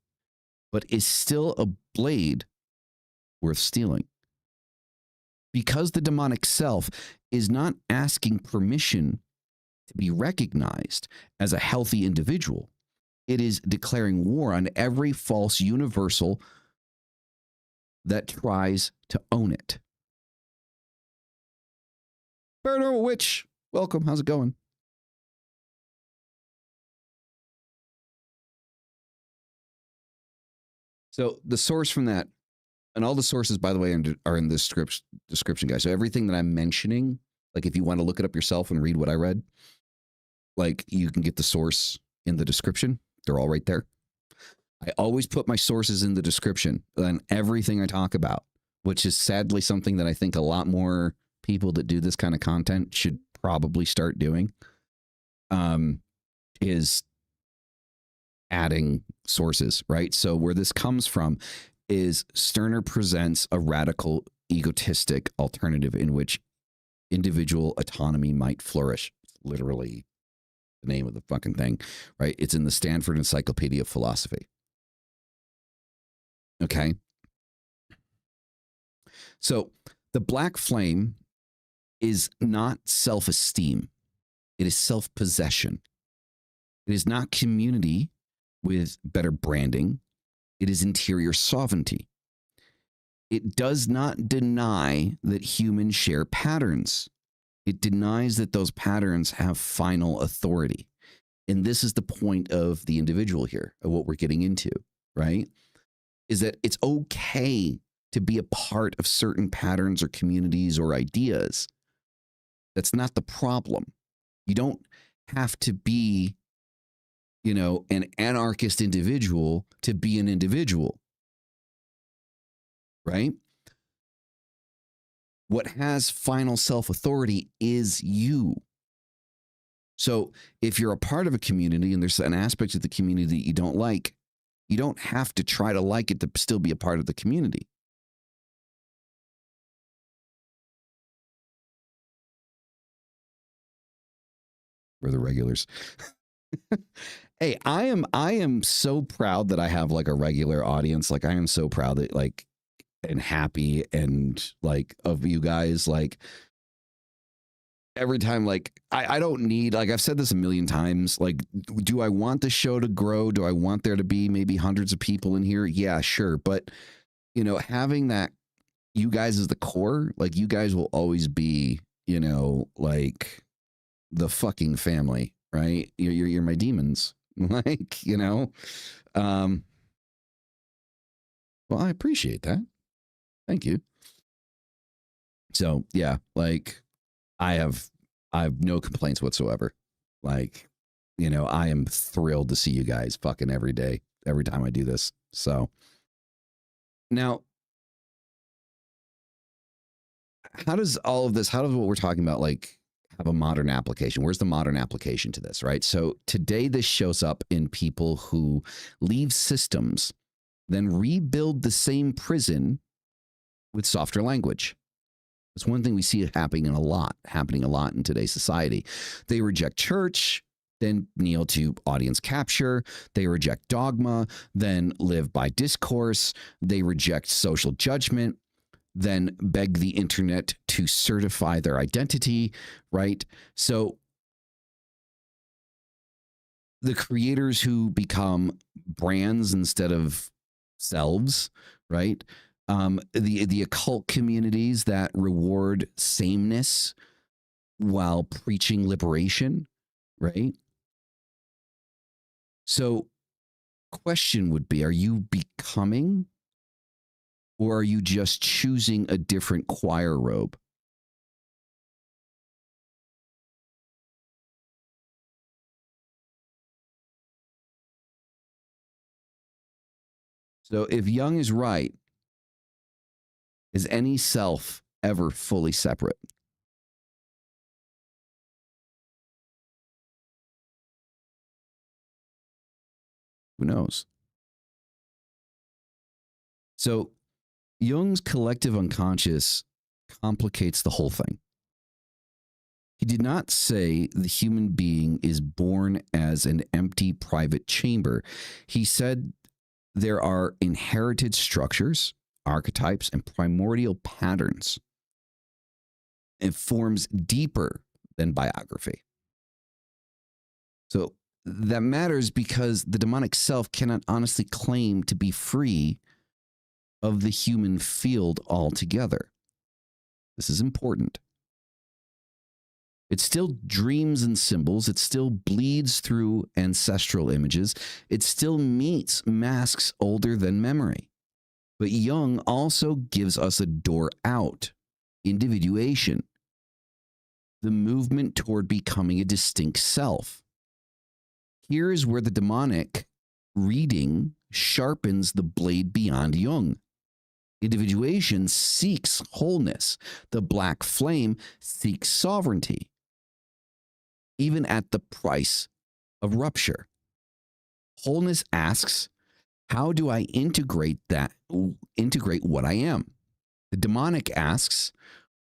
but is still a blade worth stealing. Because the demonic self is not asking permission to be recognized as a healthy individual, it is declaring war on every false universal that tries to own it. Paranormal Witch, welcome. How's it going? So the source from that, and all the sources, by the way, are in the description, guys. So everything that I'm mentioning, like if you want to look it up yourself and read what I read, like you can get the source in the description. They're all right there. I always put my sources in the description on everything I talk about, which is sadly something that I think a lot more people that do this kind of content should probably start doing, is adding sources, right? So where this comes from is Stirner presents a radical, egotistic alternative in which individual autonomy might flourish. Literally the name of the fucking thing, right? It's in the Stanford Encyclopedia of Philosophy. Okay. So the black flame is not self-esteem. It is self-possession. It is not community with better branding. It is interior sovereignty. It does not deny that humans share patterns. It denies that those patterns have final authority. And this is the point of the individual here, of what we're getting into, right? Is that it's okay to be a part of certain patterns or communities or ideas. That's not the problem. You don't have to be, you know, an anarchist individual to be an individual, right? What has final self-authority is you. So if you're a part of a community and there's an aspect of the community that you don't like, you don't have to try to like it to still be a part of the community. We're the regulars. Hey, I am so proud that I have like a regular audience. Like I am so proud that like and happy and like of you guys. Like every time, like I don't need, like I've said this a million times, like do I want the show to grow? Do I want there to be maybe hundreds of people in here? Yeah, sure. But you know, having that, you guys as the core, like you guys will always be, you know, like the fucking family, right? You're my demons. Like, you know. Well, I appreciate that. Thank you. So yeah, like I have no complaints whatsoever. Like, you know, I am thrilled to see you guys fucking every day, every time I do this. So now, how does all of this, how does what we're talking about like have a modern application? Where's the modern application to this, right? So today this shows up in people who leave systems, then rebuild the same prison with softer language. It's one thing we see it happening a lot in today's society. They reject church, then kneel to audience capture. They reject dogma, then live by discourse. They reject social judgment, then beg the internet to certify their identity, right? So the creators who become brands instead of selves, right? The occult communities that reward sameness while preaching liberation, right? So question would be, are you becoming, or are you just choosing a different choir robe? So if Jung is right, is any self ever fully separate? Who knows? So Jung's collective unconscious complicates the whole thing. He did not say the human being is born as an empty private chamber. He said there are inherited structures, archetypes, and primordial patterns. It forms deeper than biography. So that matters because the demonic self cannot honestly claim to be free of the human field altogether. This is important. It still dreams in symbols. It still bleeds through ancestral images. It still meets masks older than memory. But Jung also gives us a door out, individuation, the movement toward becoming a distinct self. Here is where the demonic reading sharpens the blade beyond Jung. Individuation seeks wholeness. The black flame seeks sovereignty, even at the price of rupture. Wholeness asks, how do I integrate what I am? The demonic asks,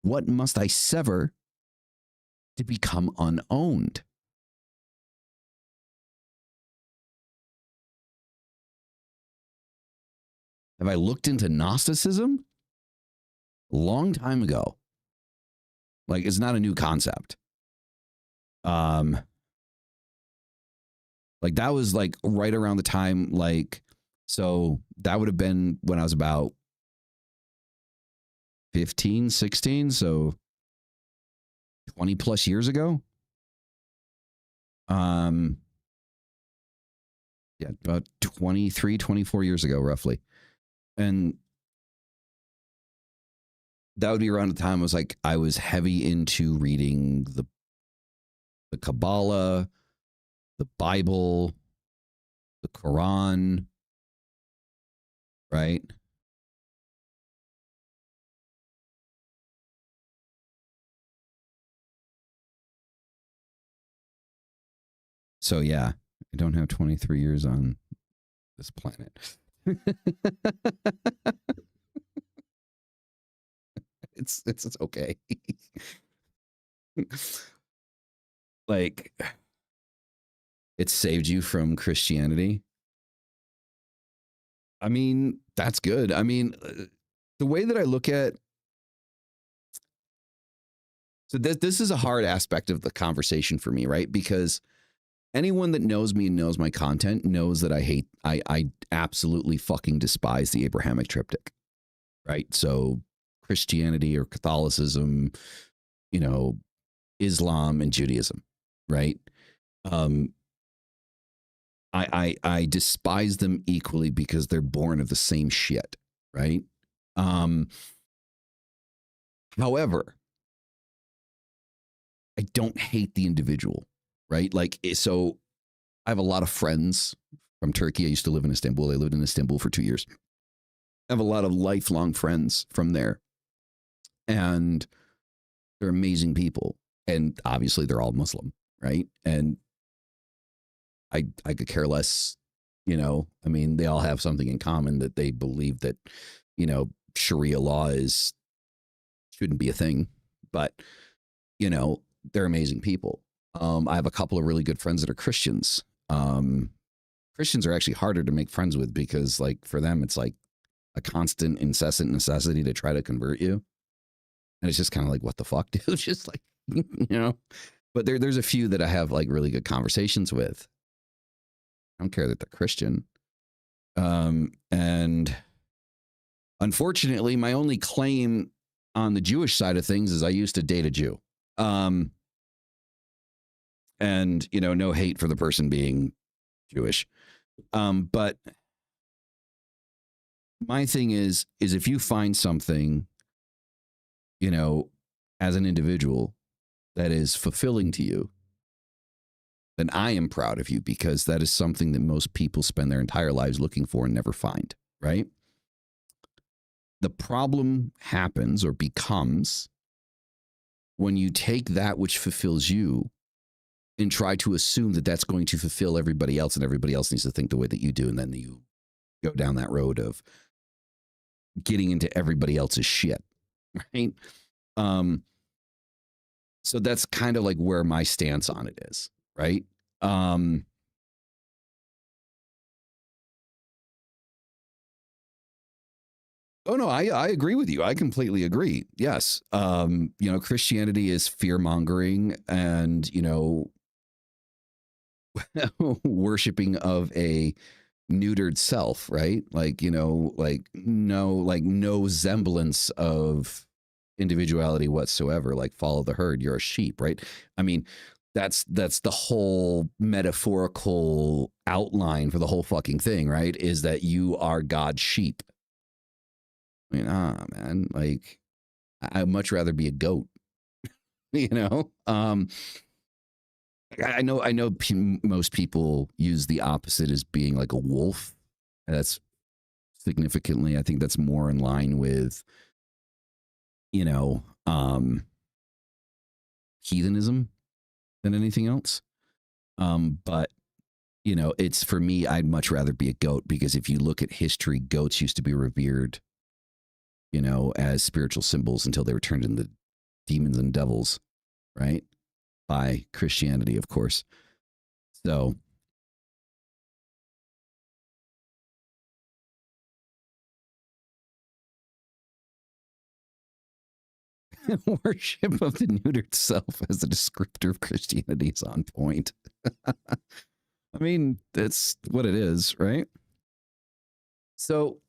what must I sever to become unowned? Have I looked into Gnosticism? A long time ago. Like, it's not a new concept. Like, that was like right around the time, like, so that would have been when I was about 15, 16, so 20 plus years ago. Yeah, about 23, 24 years ago, roughly. And that would be around the time I was heavy into reading the Kabbalah, the Bible, the Quran, right? So yeah, I don't have 23 years on this planet. It's okay. Like, it saved you from Christianity. I mean, that's good. I mean, the way that I look at, so this is a hard aspect of the conversation for me, right? Because anyone that knows me and knows my content knows that I absolutely fucking despise the Abrahamic triptych, right? So Christianity or Catholicism, you know, Islam and Judaism, right? I despise them equally because they're born of the same shit, right? However, I don't hate the individual, right? Like, so I have a lot of friends from Turkey. I used to live in Istanbul. I lived in Istanbul for 2 years. I have a lot of lifelong friends from there, and they're amazing people. And obviously they're all Muslim, right? And I could care less, you know, I mean, they all have something in common, that they believe that, you know, Sharia law shouldn't be a thing, but, you know, they're amazing people. I have a couple of really good friends that are Christians. Christians are actually harder to make friends with because, like, for them, it's like a constant, incessant necessity to try to convert you. And it's just kind of like, what the fuck, dude? It's just like, you know, but there's a few that I have like really good conversations with. I don't care that they're Christian. And unfortunately, my only claim on the Jewish side of things is I used to date a Jew. And, you know, no hate for the person being Jewish. But my thing is if you find something, you know, as an individual that is fulfilling to you, then I am proud of you, because that is something that most people spend their entire lives looking for and never find, right? The problem happens or becomes when you take that which fulfills you and try to assume that that's going to fulfill everybody else, and everybody else needs to think the way that you do. And then you go down that road of getting into everybody else's shit, right? So that's kind of like where my stance on it is, right? Oh no, I agree with you. I completely agree. Yes. You know, Christianity is fear mongering and, you know, worshiping of a neutered self, right? Like, like no semblance of individuality whatsoever. Like, follow the herd, you're a sheep, right? I mean, that's the whole metaphorical outline for the whole fucking thing, right? Is that you are God's sheep. I mean, man, like, I'd much rather be a goat, you know? I know most people use the opposite as being like a wolf. That's significantly, I think that's more in line with, you know, heathenism than anything else. But it's, for me, I'd much rather be a goat, because if you look at history, goats used to be revered, as spiritual symbols until they were turned into demons and devils, right? By Christianity, of course. So worship of the neutered self as a descriptor of Christianity is on point. I mean, that's what it is, right? So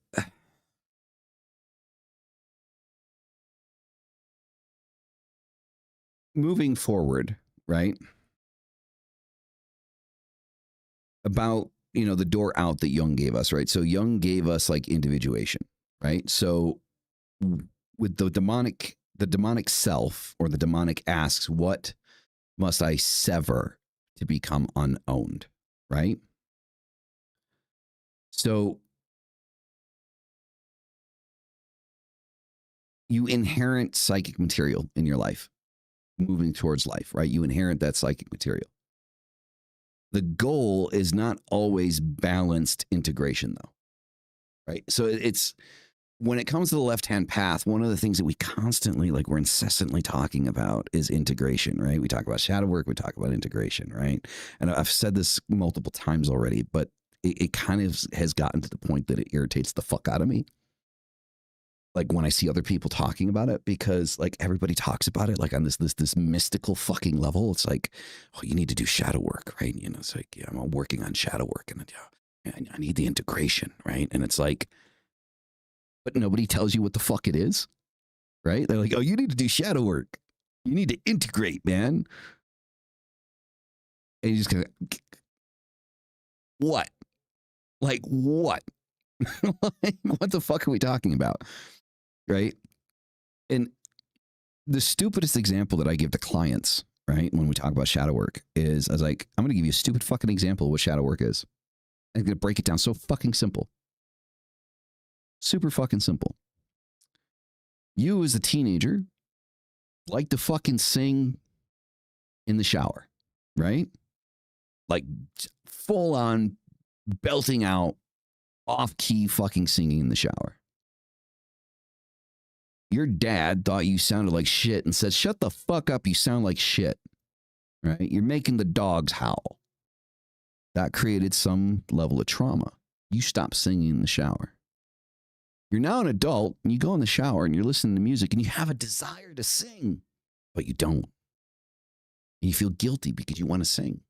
moving forward, right? About, the door out that Jung gave us, right? So Jung gave us like individuation, right? So with the demonic self, or the demonic asks, what must I sever to become unowned, right? So you inherit psychic material in your life, moving towards life, right? You inherit that psychic material. The goal is not always balanced integration, though, right? So it's, when it comes to the left-hand path, one of the things that we constantly, like, we're incessantly talking about is integration, right? We talk about shadow work, we talk about integration, right? And I've said this multiple times already, but it kind of has gotten to the point that it irritates the fuck out of me. Like, when I see other people talking about it, because like everybody talks about it like on this mystical fucking level. It's like, oh, you need to do shadow work, right? It's like, yeah, I'm working on shadow work, and I need the integration, right? And it's like, but nobody tells you what the fuck it is, right? They're like, oh, you need to do shadow work. You need to integrate, man. And you just kind of, what? Like, what? Like, what the fuck are we talking about? Right? And the stupidest example that I give to clients, right, when we talk about shadow work is, I was like, I'm going to give you a stupid fucking example of what shadow work is. I'm going to break it down so fucking simple. Super fucking simple. You, as a teenager, like to fucking sing in the shower, right? Like, full on belting out off key fucking singing in the shower. Your dad thought you sounded like shit and said, shut the fuck up, you sound like shit, right? You're making the dogs howl. That created some level of trauma. You stop singing in the shower. You're now an adult, and you go in the shower and you're listening to music and you have a desire to sing, but you don't. And you feel guilty because you want to sing.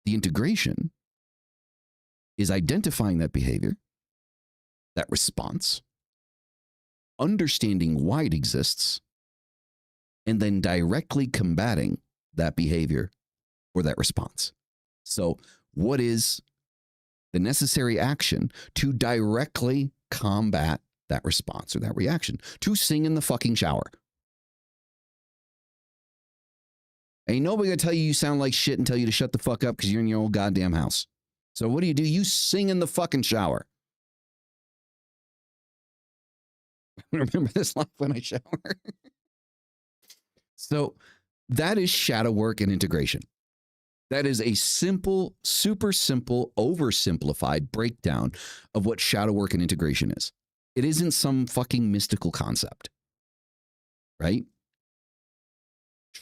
The integration is identifying that behavior, that response, understanding why it exists, and then directly combating that behavior or that response. So, what is the necessary action to directly combat that response or that reaction? To sing in the fucking shower. Ain't nobody gonna tell you sound like shit and tell you to shut the fuck up because you're in your old goddamn house. So what do? You sing in the fucking shower. Remember this life when I shower? So that is shadow work and integration. That is a simple, super simple, oversimplified breakdown of what shadow work and integration is. It isn't some fucking mystical concept, right?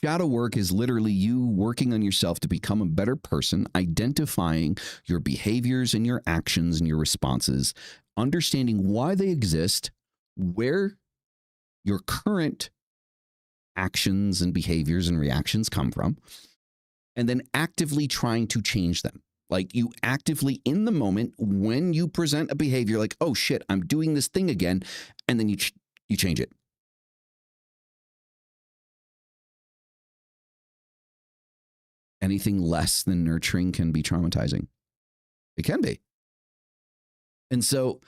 Shadow work is literally you working on yourself to become a better person, identifying your behaviors and your actions and your responses, understanding why they exist, where your current actions and behaviors and reactions come from, and then actively trying to change them. Like you actively in the moment when you present a behavior like, oh shit, I'm doing this thing again. And then you change it. Anything less than nurturing can be traumatizing. It can be. And so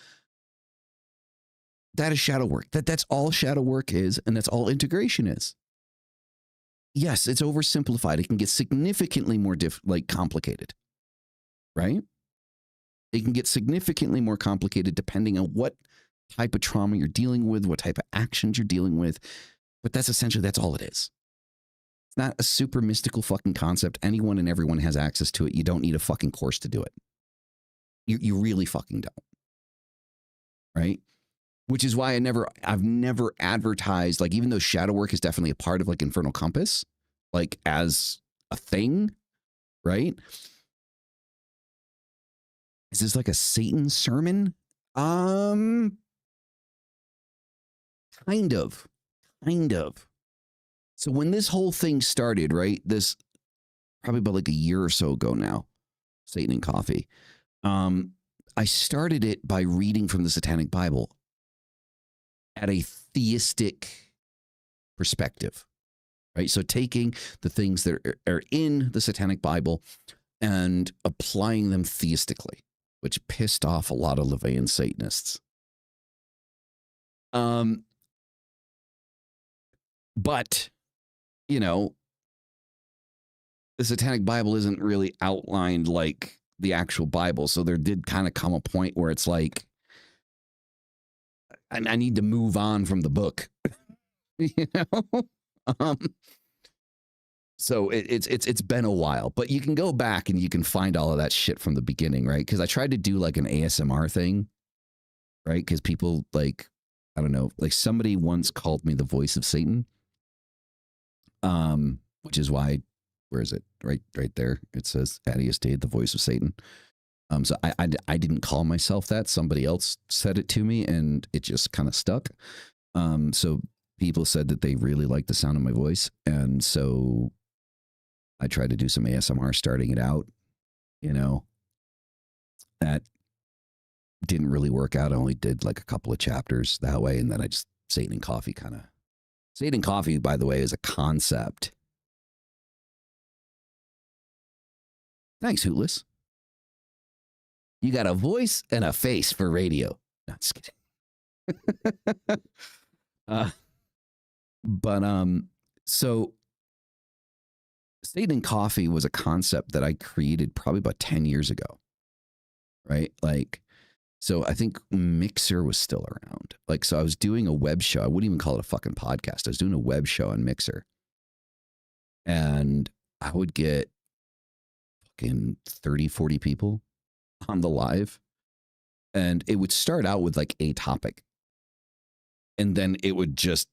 that is shadow work. That's all shadow work is, and that's all integration is. Yes, it's oversimplified. It can get significantly more complicated, right? It can get significantly more complicated depending on what type of trauma you're dealing with, what type of actions you're dealing with. But that's all it is. It's not a super mystical fucking concept. Anyone and everyone has access to it. You don't need a fucking course to do it. You really fucking don't. Right? Which is why I've never advertised, like, even though shadow work is definitely a part of like Infernal Compass, like as a thing, right? Is this like a Satan sermon? Kind of. So when this whole thing started, right? This probably about like a year or so ago now, Satan and Coffee. I started it by reading from the Satanic Bible at a theistic perspective, right? So taking the things that are in the Satanic Bible and applying them theistically, which pissed off a lot of LaVeyan Satanists. But, you know, the Satanic Bible isn't really outlined like the actual Bible. So there did kind of come a point where it's like, I need to move on from the book, you know? So it's been a while, but you can go back and you can find all of that shit from the beginning, right? Because I tried to do like an ASMR thing, right? Because people like, I don't know, like somebody once called me the voice of Satan, which is why, where is it? Right there. It says Adius Dade, the voice of Satan. So I didn't call myself that. Somebody else said it to me and it just kind of stuck. So people said that they really liked the sound of my voice. And so I tried to do some ASMR starting it out, you know, that didn't really work out. I only did like a couple of chapters that way. And then I just Satan and Coffee Satan and Coffee, by the way, is a concept. Thanks, Hootless. You got a voice and a face for radio. No, just kidding. So Satan and Coffee was a concept that I created probably about 10 years ago, right? Like, so I think Mixer was still around. Like, so I was doing a web show. I wouldn't even call it a fucking podcast. I was doing a web show on Mixer. And I would get fucking 30, 40 people on the live. And it would start out with like a topic. And then it would just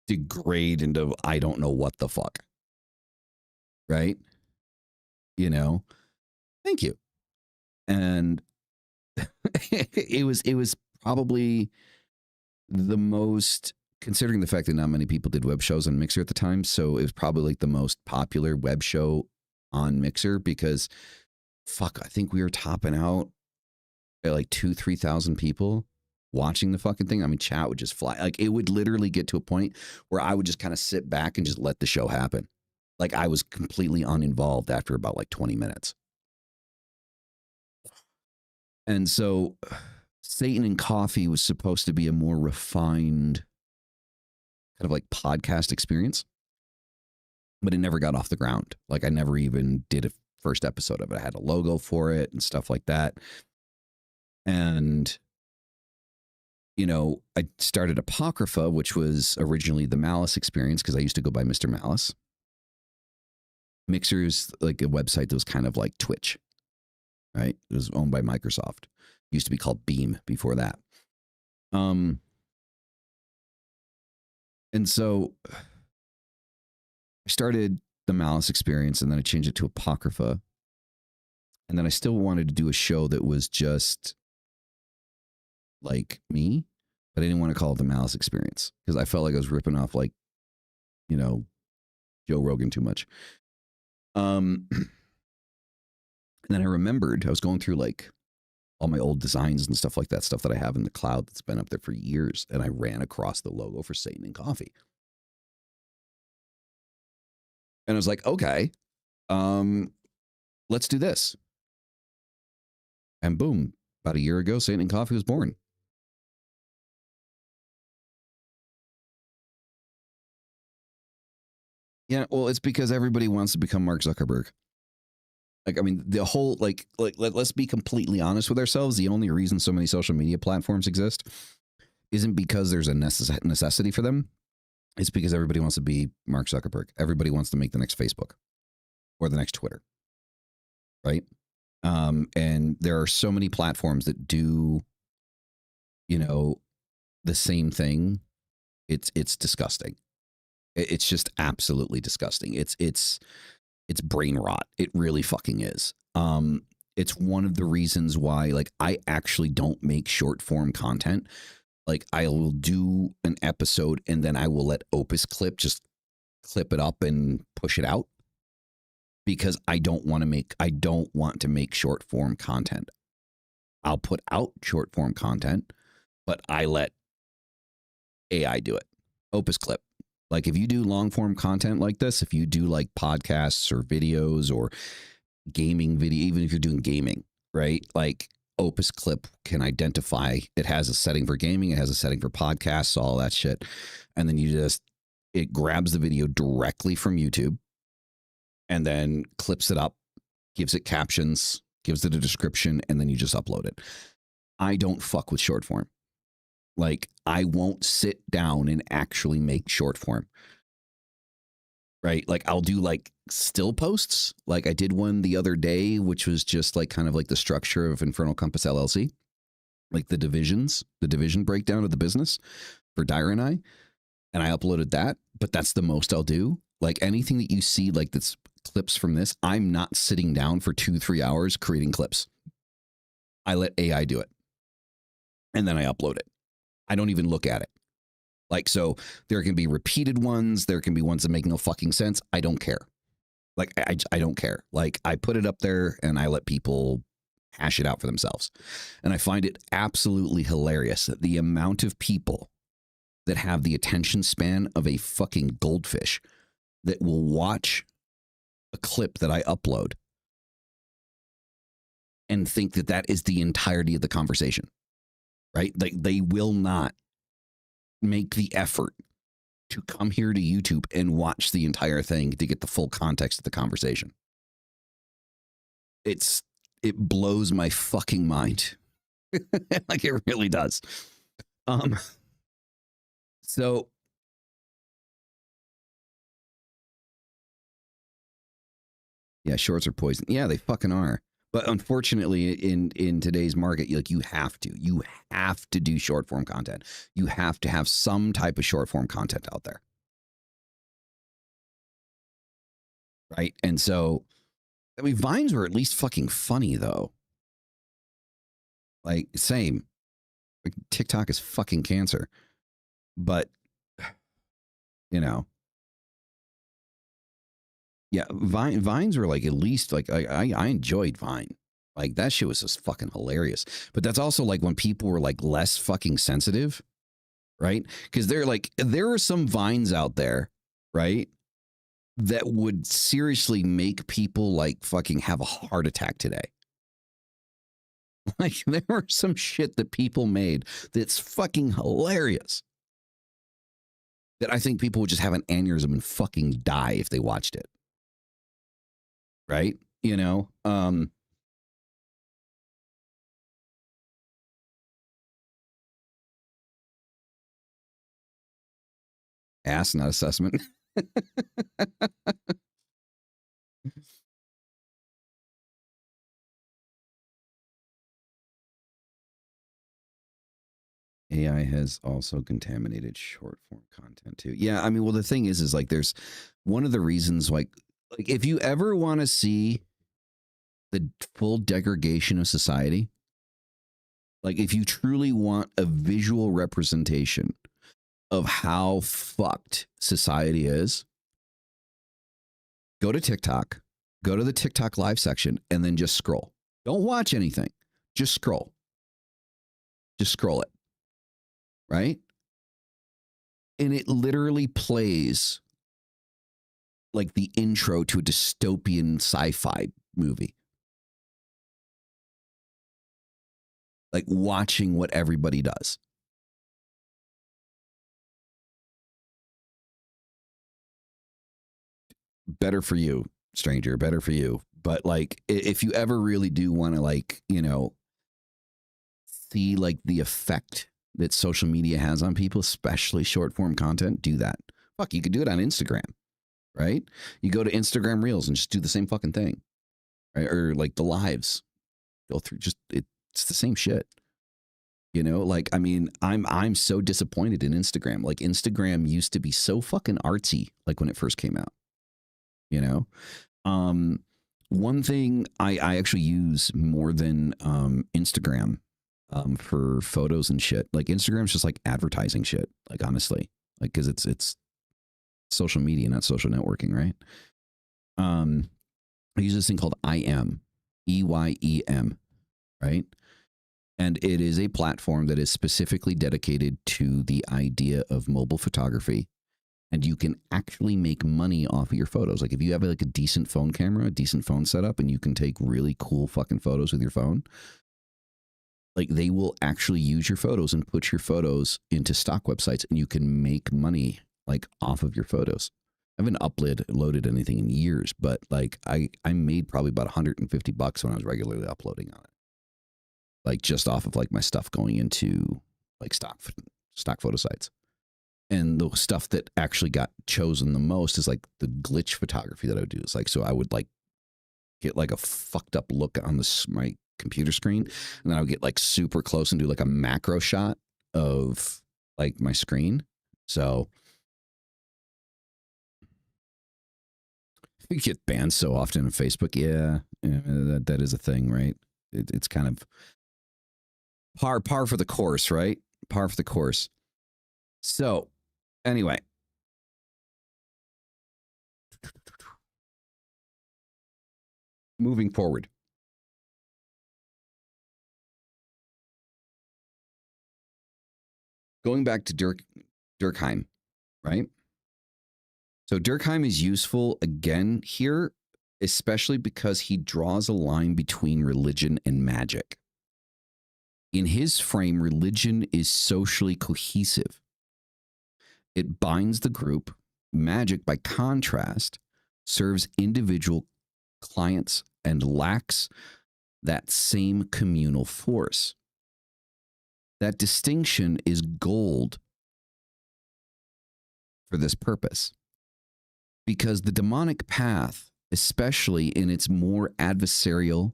degrade into I don't know what the fuck. Right? You know? Thank you. And it was probably the most, considering the fact that not many people did web shows on Mixer at the time, so it was probably like the most popular web show on Mixer because fuck, I think we were topping out at like 2,000-3,000 people watching the fucking thing. I mean, chat would just fly. Like it would literally get to a point where I would just kind of sit back and just let the show happen. Like I was completely uninvolved after about like 20 minutes. And so Satan and Coffee was supposed to be a more refined kind of like podcast experience, but it never got off the ground. Like I never even did a first episode of it. I had a logo for it and stuff like that. And, you know, I started Apocrypha, which was originally the Malice experience because I used to go by Mr. Malice. Mixer is like a website that was kind of like Twitch, right? It was owned by Microsoft. It used to be called Beam before that. And so I started the Malice experience and then I changed it to Apocrypha. And then I still wanted to do a show that was just like me, but I didn't want to call it the Malice experience because I felt like I was ripping off like, you know, Joe Rogan too much. And then I remembered I was going through like all my old designs and stuff like that, stuff that I have in the cloud that's been up there for years. And I ran across the logo for Satan and Coffee. And I was like, okay, let's do this. And boom, about a year ago, Satan and Coffee was born. Yeah, well, it's because everybody wants to become Mark Zuckerberg. Like, I mean, the whole let's be completely honest with ourselves. The only reason so many social media platforms exist isn't because there's a necessity for them. It's because everybody wants to be Mark Zuckerberg. Everybody wants to make the next Facebook or the next Twitter, right? And there are so many platforms that do, you know, the same thing. It's disgusting. It's just absolutely disgusting. It's brain rot. It really fucking is. It's one of the reasons why, like, I actually don't make short form content. Like, I will do an episode and then I will let Opus Clip just clip it up and push it out because I don't want to make short form content. I'll put out short form content, but I let AI do it. Opus Clip. Like, if you do long form content like this, if you do like podcasts or videos or gaming video, even if you're doing gaming, right? Like, Opus Clip can identify, it has a setting for gaming, it has a setting for podcasts, all that shit. And then it grabs the video directly from YouTube and then clips it up, gives it captions, gives it a description, and then you just upload it. I don't fuck with short form. Like, I won't sit down and actually make short form. Right? Like, I'll do like still posts. Like, I did one the other day, which was just like kind of like the structure of Infernal Compass LLC, like the division breakdown of the business for Dyer and I uploaded that. But that's the most I'll do. Like, anything that you see, like that's clips from this, I'm not sitting down for 2-3 hours creating clips. I let AI do it. And then I upload it. I don't even look at it. Like, so there can be repeated ones. There can be ones that make no fucking sense. I don't care. Like, I don't care. Like, I put it up there and I let people hash it out for themselves. And I find it absolutely hilarious that the amount of people that have the attention span of a fucking goldfish that will watch a clip that I upload and think that that is the entirety of the conversation, right? Like, they will not make the effort to come here to YouTube and watch the entire thing to get the full context of the conversation. It blows my fucking mind. Like, it really does. So yeah, shorts are poison. Yeah, they fucking are. But unfortunately, in today's market, like, you have to do short form content. You have to have some type of short form content out there, right? And so, I mean, Vines were at least fucking funny though. Like, same. Like, TikTok is fucking cancer, but you know, yeah, Vines were like, at least like I enjoyed Vine. Like, that shit was just fucking hilarious. But that's also like when people were like less fucking sensitive, right? Because they're like, there are some Vines out there, right, that would seriously make people like fucking have a heart attack today. Like, there were some shit that people made that's fucking hilarious that I think people would just have an aneurysm and fucking die if they watched it. Right? You know, ass, not assessment. AI has also contaminated short form content too. Yeah, I mean, well, the thing is like, there's one of the reasons, like if you ever want to see the full degradation of society, like if you truly want a visual representation of how fucked society is, go to TikTok Go to the TikTok live section and then just scroll. Don't watch anything. Just scroll. Just scroll it. Right? And it literally plays like the intro to a dystopian sci-fi movie. Like watching what everybody does. Better for you, stranger, better for you. But like, if you ever really do want to, like, you know, see like the effect that social media has on people, especially short form content, do that. Fuck, you could do it on Instagram, right? You go to Instagram Reels and just do the same fucking thing, right? Or like the lives, go through, just it's the same shit. You know, like, I mean, I'm so disappointed in Instagram. Like, Instagram used to be so fucking artsy, like when it first came out. You know, one thing I actually use more than Instagram for photos and shit. Like, Instagram's just like advertising shit. Like, honestly, like, because it's social media, not social networking, right? I use this thing called EYEM, right? And it is a platform that is specifically dedicated to the idea of mobile photography. And you can actually make money off of your photos. Like, if you have like a decent phone camera, a decent phone setup, and you can take really cool fucking photos with your phone, like, they will actually use your photos and put your photos into stock websites, and you can make money like off of your photos. I haven't loaded anything in years, but like I made probably about $150 when I was regularly uploading on it. Like, just off of like my stuff going into like stock photo sites. And the stuff that actually got chosen the most is like the glitch photography that I would do. It's like, so I would like get like a fucked up look on my computer screen, and then I would get like super close and do like a macro shot of like my screen. So you get banned so often on Facebook. Yeah, that is a thing, right? It's kind of par for the course, right? Par for the course. So anyway, moving forward. Going back to Durkheim, right? So Durkheim is useful again here, especially because he draws a line between religion and magic. In his frame, religion is socially cohesive. It binds the group. Magic, by contrast, serves individual clients and lacks that same communal force. That distinction is gold for this purpose, because the demonic path, especially in its more adversarial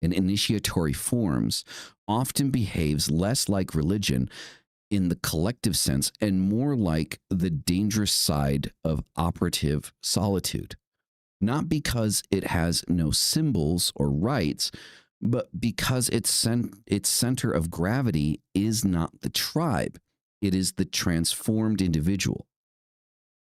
and initiatory forms, often behaves less like religion in the collective sense and more like the dangerous side of operative solitude. Not because it has no symbols or rites, but because its center of gravity is not the tribe, it is the transformed individual.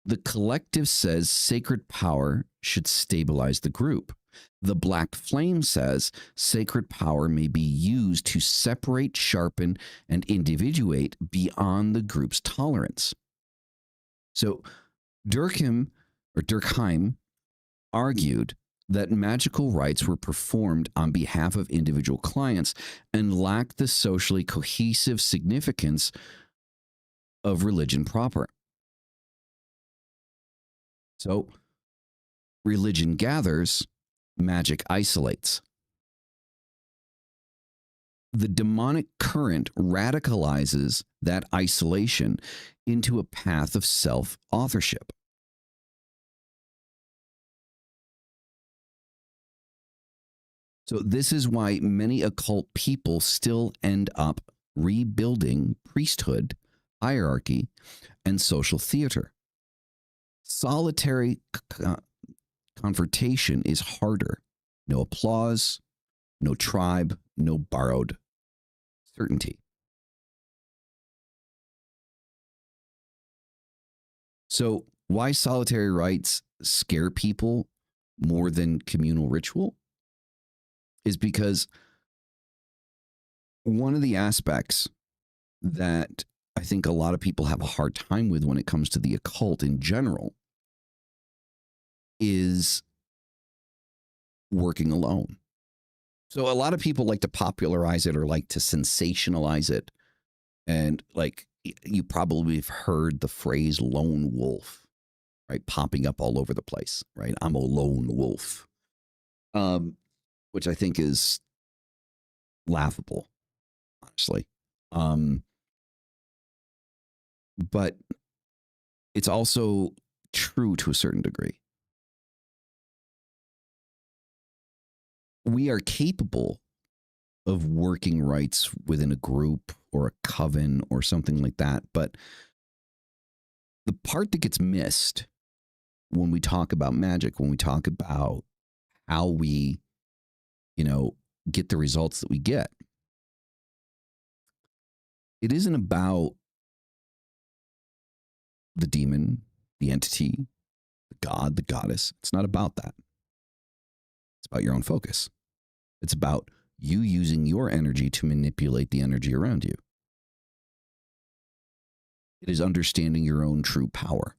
The collective says sacred power should stabilize the group. The black flame says sacred power may be used to separate, sharpen, and individuate beyond the group's tolerance. So Durkheim argued that magical rites were performed on behalf of individual clients and lacked the socially cohesive significance of religion proper. So religion gathers, magic isolates. The demonic current radicalizes that isolation into a path of self-authorship. So this is why many occult people still end up rebuilding priesthood, hierarchy, and social theater. Solitary confrontation is harder. No applause, no tribe, no borrowed certainty. So why solitary rites scare people more than communal ritual is because one of the aspects that I think a lot of people have a hard time with when it comes to the occult in general is working alone. So a lot of people like to popularize it or like to sensationalize it. And like you probably have heard the phrase lone wolf, right? Popping up all over the place, right? I'm a lone wolf, which I think is laughable, honestly. But it's also true to a certain degree. We are capable of working rights within a group or a coven or something like that. But the part that gets missed when we talk about magic, when we talk about how we, get the results that we get, it isn't about the demon, the entity, the god, the goddess. It's not about that. It's about your own focus. It's about you using your energy to manipulate the energy around you. It is understanding your own true power.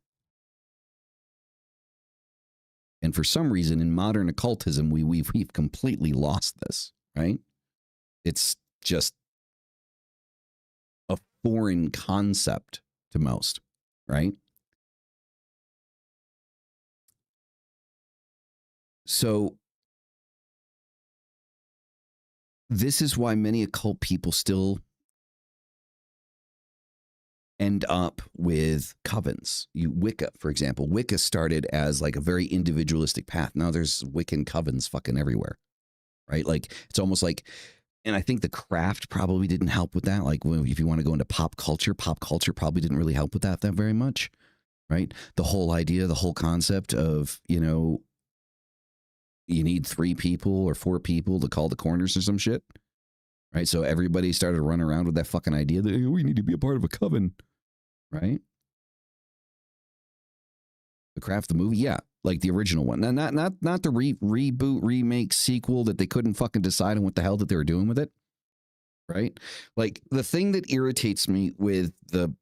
And for some reason, in modern occultism, we've completely lost this, right? It's just a foreign concept to most, right? So this is why many occult people still end up with covens. Wicca, for example. Wicca started as like a very individualistic path. Now there's Wiccan covens fucking everywhere, right? Like it's almost like, and I think the craft probably didn't help with that. Like if you want to go into pop culture probably didn't really help with that very much, right? The whole idea, the whole concept of, you need 3 people or 4 people to call the corners or some shit, right? So everybody started running around with that fucking idea that, hey, we need to be a part of a coven, right? The Craft, the movie, yeah, like the original one. Not the reboot, remake, sequel that they couldn't fucking decide on what the hell that they were doing with it, right? Like the thing that irritates me with the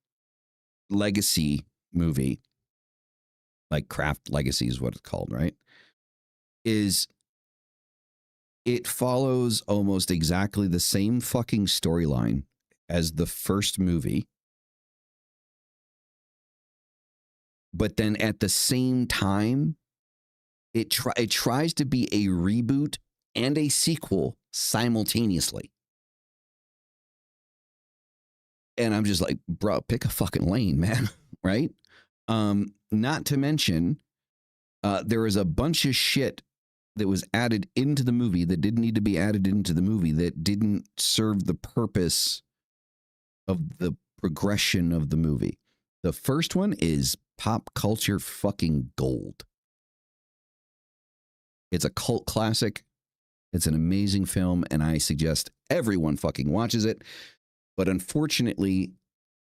Legacy movie, like Craft Legacy is what it's called, right? Is it follows almost exactly the same fucking storyline as the first movie. But then at the same time, it tries to be a reboot and a sequel simultaneously. And I'm just like, bro, pick a fucking lane, man, right? Not to mention, there was a bunch of shit that was added into the movie that didn't need to be added into the movie, that didn't serve the purpose of the progression of the movie. The first one is pop culture fucking gold. It's a cult classic. It's an amazing film, and I suggest everyone fucking watches it. But unfortunately,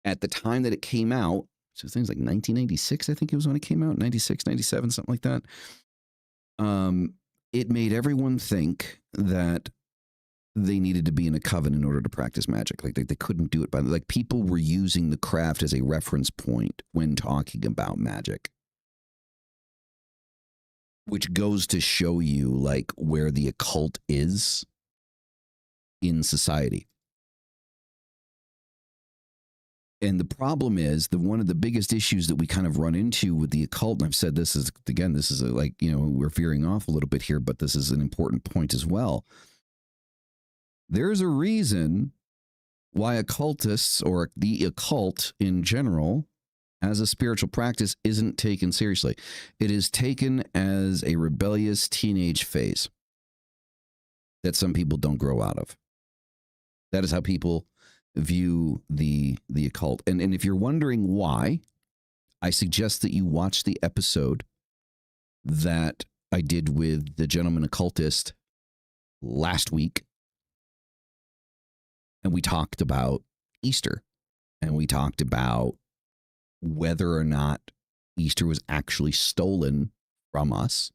at the time that it came out, so things like 1996, I think it was when it came out, 96, 97, something like that. It made everyone think that they needed to be in a coven in order to practice magic. Like they couldn't do it by, like, people were using the craft as a reference point when talking about magic, which goes to show you like where the occult is in society. And the problem is one of the biggest issues that we kind of run into with the occult, and I've said this is, again, this is we're veering off a little bit here, but this is an important point as well. There's a reason why occultists, or the occult in general, as a spiritual practice, isn't taken seriously. It is taken as a rebellious teenage phase that some people don't grow out of. That is how people view the occult. And if you're wondering why, I suggest that you watch the episode that I did with the gentleman occultist last week. And we talked about Easter, and we talked about whether or not Easter was actually stolen from us,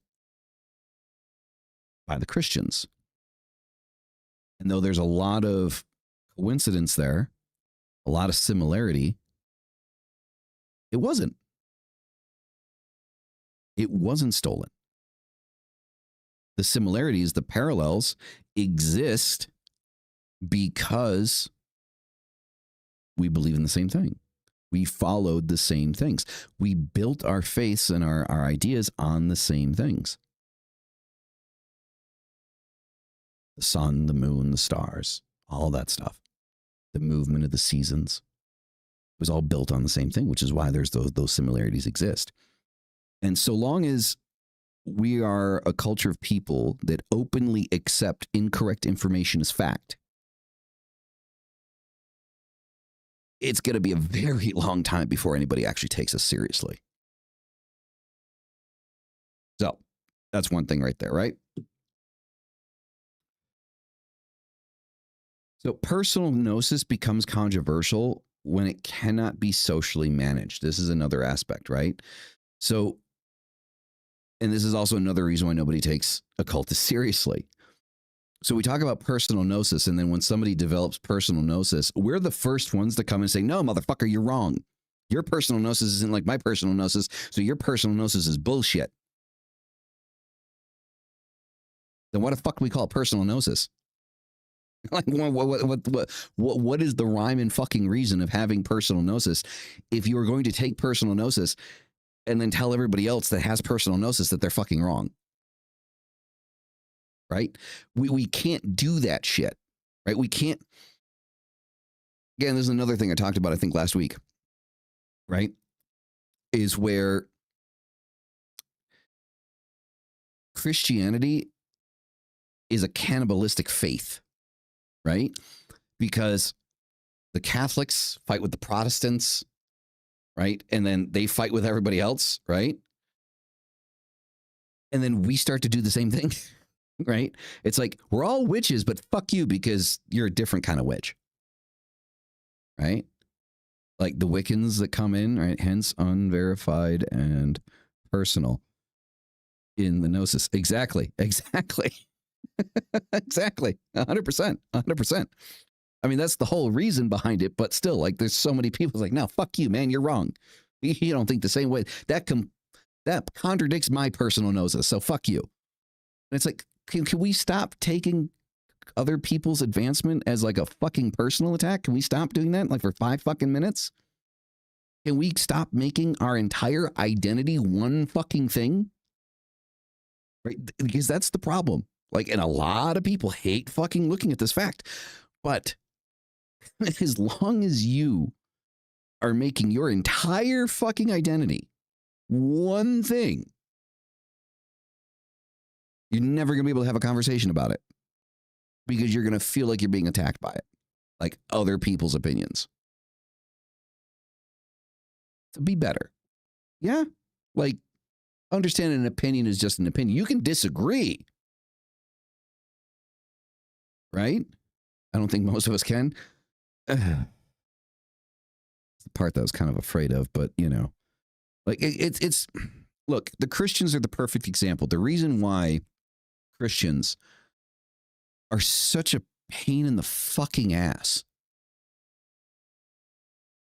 by the Christians. And though there's a lot of coincidence there, a lot of similarity, it wasn't. It wasn't stolen. The similarities, the parallels exist because we believe in the same thing. We followed the same things. We built our faiths and our ideas on the same things. The sun, the moon, the stars, all that stuff. The movement of the seasons was all built on the same thing, which is why there's those similarities exist. And so long as we are a culture of people that openly accept incorrect information as fact, it's going to be a very long time before anybody actually takes us seriously. So that's one thing right there, right? So personal gnosis becomes controversial when it cannot be socially managed. This is another aspect, right? So, and this is also another reason why nobody takes occultists seriously. So we talk about personal gnosis, and then when somebody develops personal gnosis, we're the first ones to come and say, no, motherfucker, you're wrong. Your personal gnosis isn't like my personal gnosis, so your personal gnosis is bullshit. Then what the fuck do we call personal gnosis? Like, what is the rhyme and fucking reason of having personal gnosis if you are going to take personal gnosis and then tell everybody else that has personal gnosis that they're fucking wrong? Right? We can't do that shit. Right? We can't. Again, this is another thing I talked about, I think, last week. Right? Is where Christianity is a cannibalistic faith. Right? Because the Catholics fight with the Protestants, right? And then they fight with everybody else, right? And then we start to do the same thing, right? It's like, we're all witches, but fuck you because you're a different kind of witch, right? Like the Wiccans that come in, right? Hence unverified and personal in the gnosis. Exactly. Exactly. Exactly. 100%. 100%. I mean, that's the whole reason behind it. But still, like, there's so many people like, no, fuck you, man. You're wrong. You don't think the same way. That contradicts my personal gnosis. So fuck you. And it's like, can we stop taking other people's advancement as like a fucking personal attack? Can we stop doing that like for 5 fucking minutes? Can we stop making our entire identity one fucking thing? Right? Because that's the problem. Like, and a lot of people hate fucking looking at this fact. But as long as you are making your entire fucking identity one thing, you're never going to be able to have a conversation about it because you're going to feel like you're being attacked by it, like other people's opinions. So be better. Yeah. Like, understand an opinion is just an opinion. You can disagree. Right? I don't think most of us can. It's the part that I was kind of afraid of, but you know, like it's look, the Christians are the perfect example. The reason why Christians are such a pain in the fucking ass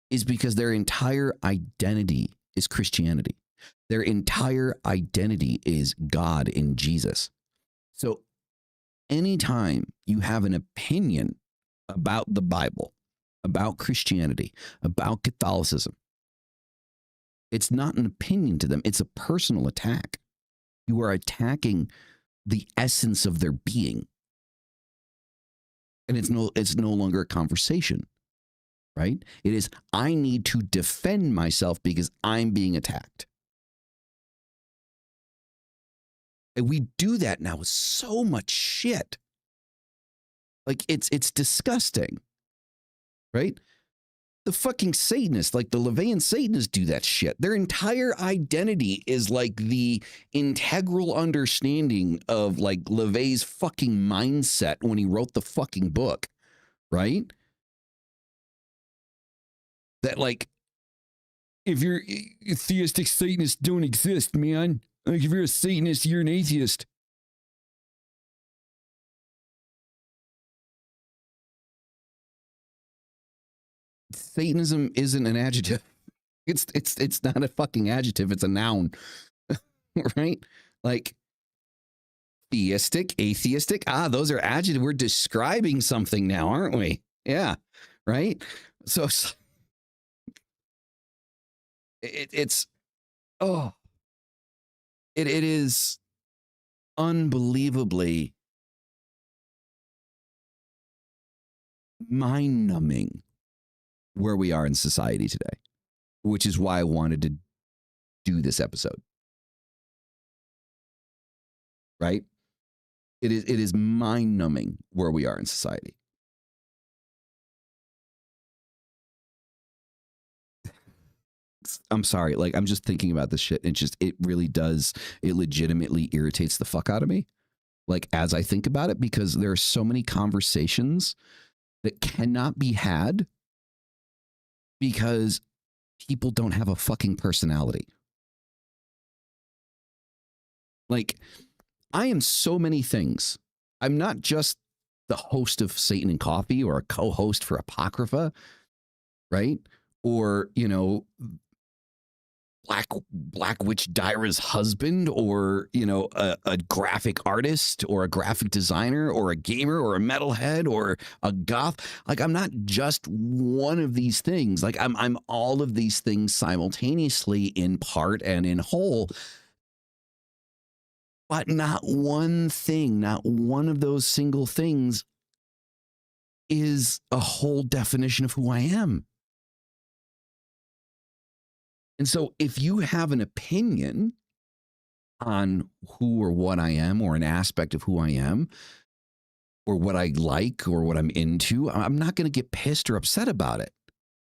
is because their entire identity is Christianity. Their entire identity is God in Jesus. So anytime you have an opinion about the Bible, about Christianity, about Catholicism, it's not an opinion to them. It's a personal attack. You are attacking the essence of their being. And it's no longer a conversation, right? It is, I need to defend myself because I'm being attacked. And we do that now with so much shit. Like, it's disgusting, right? The fucking Satanists, like the LaVeyan Satanists, do that shit. Their entire identity is like the integral understanding of like LaVey's fucking mindset when he wrote the fucking book, right? That like, if you're theistic Satanists don't exist, man. Like if you're a Satanist, you're an atheist. Satanism isn't an adjective. It's not a fucking adjective. It's a noun, right? Like theistic, atheistic. Those are adjectives. We're describing something now, aren't we? Yeah, right. So it's it is unbelievably mind-numbing where we are in society today, which is why I wanted to do this episode. Right? It is mind-numbing where we are in society. I'm sorry, like I'm just thinking about this shit. It really does. It legitimately irritates the fuck out of me. Like as I think about it, because there are so many conversations that cannot be had because people don't have a fucking personality. Like I am so many things. I'm not just the host of Satan and Coffee or a co-host for Apocrypha, right? Or, you know, Black Witch Dyra's husband, or, you know, a graphic artist or a graphic designer or a gamer or a metalhead or a goth. Like I'm not just one of these things. Like I'm all of these things simultaneously, in part and in whole. But not one thing, not one of those single things is a whole definition of who I am. And so if you have an opinion on who or what I am, or an aspect of who I am, or what I like, or what I'm into, I'm not going to get pissed or upset about it.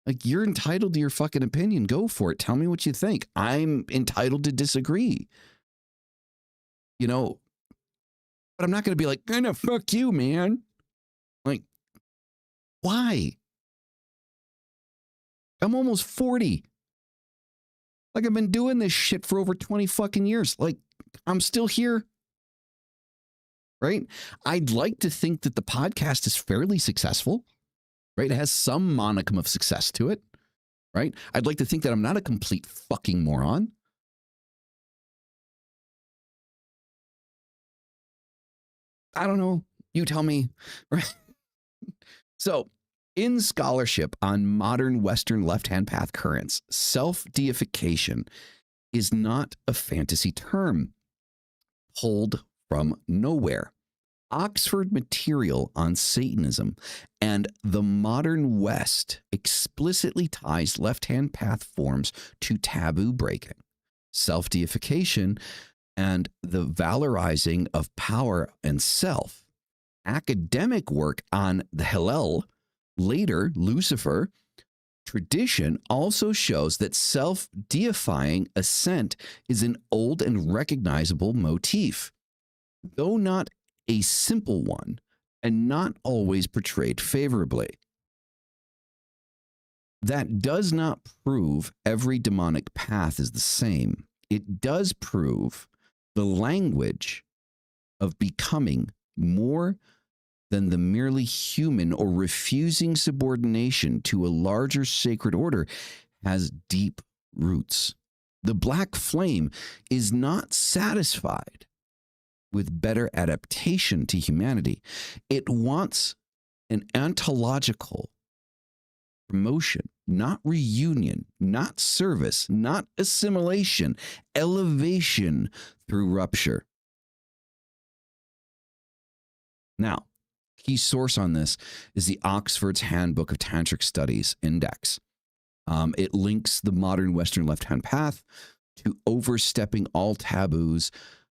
Like, you're entitled to your fucking opinion. Go for it. Tell me what you think. I'm entitled to disagree. You know, but I'm not going to be like, no, fuck you, man. Like, why? I'm almost 40. Like, I've been doing this shit for over 20 fucking years. Like, I'm still here. Right? I'd like to think that the podcast is fairly successful. Right? It has some monicum of success to it. Right? I'd like to think that I'm not a complete fucking moron. I don't know. You tell me. Right? So, in scholarship on modern Western left-hand path currents, self-deification is not a fantasy term pulled from nowhere. Oxford material on Satanism and the modern West explicitly ties left-hand path forms to taboo breaking, self-deification, and the valorizing of power and self. Academic work on the Hillel, later Lucifer, tradition also shows that self-deifying ascent is an old and recognizable motif, though not a simple one and not always portrayed favorably. That does not prove every demonic path is the same. It does prove the language of becoming more than the merely human or refusing subordination to a larger sacred order has deep roots. The black flame is not satisfied with better adaptation to humanity. It wants an ontological promotion, not reunion, not service, not assimilation, elevation through rupture. Now, key source on this is the Oxford's Handbook of Tantric Studies Index. It links the modern Western left-hand path to overstepping all taboos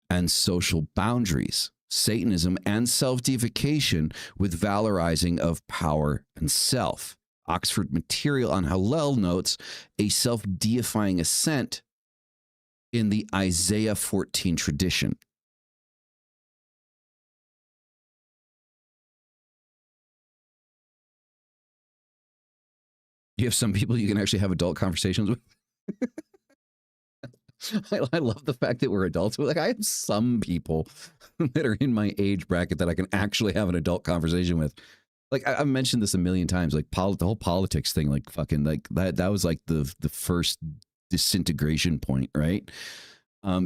and social boundaries, Satanism and self-deification with valorizing of power and self. Oxford material on Hillel notes a self-deifying ascent in the Isaiah 14 tradition. You have some people you can actually have adult conversations with. I love the fact that we're adults. Like, I have some people that are in my age bracket that I can actually have an adult conversation with. like I've mentioned this a million times, like the whole politics thing, like fucking like that was like the first disintegration point, right?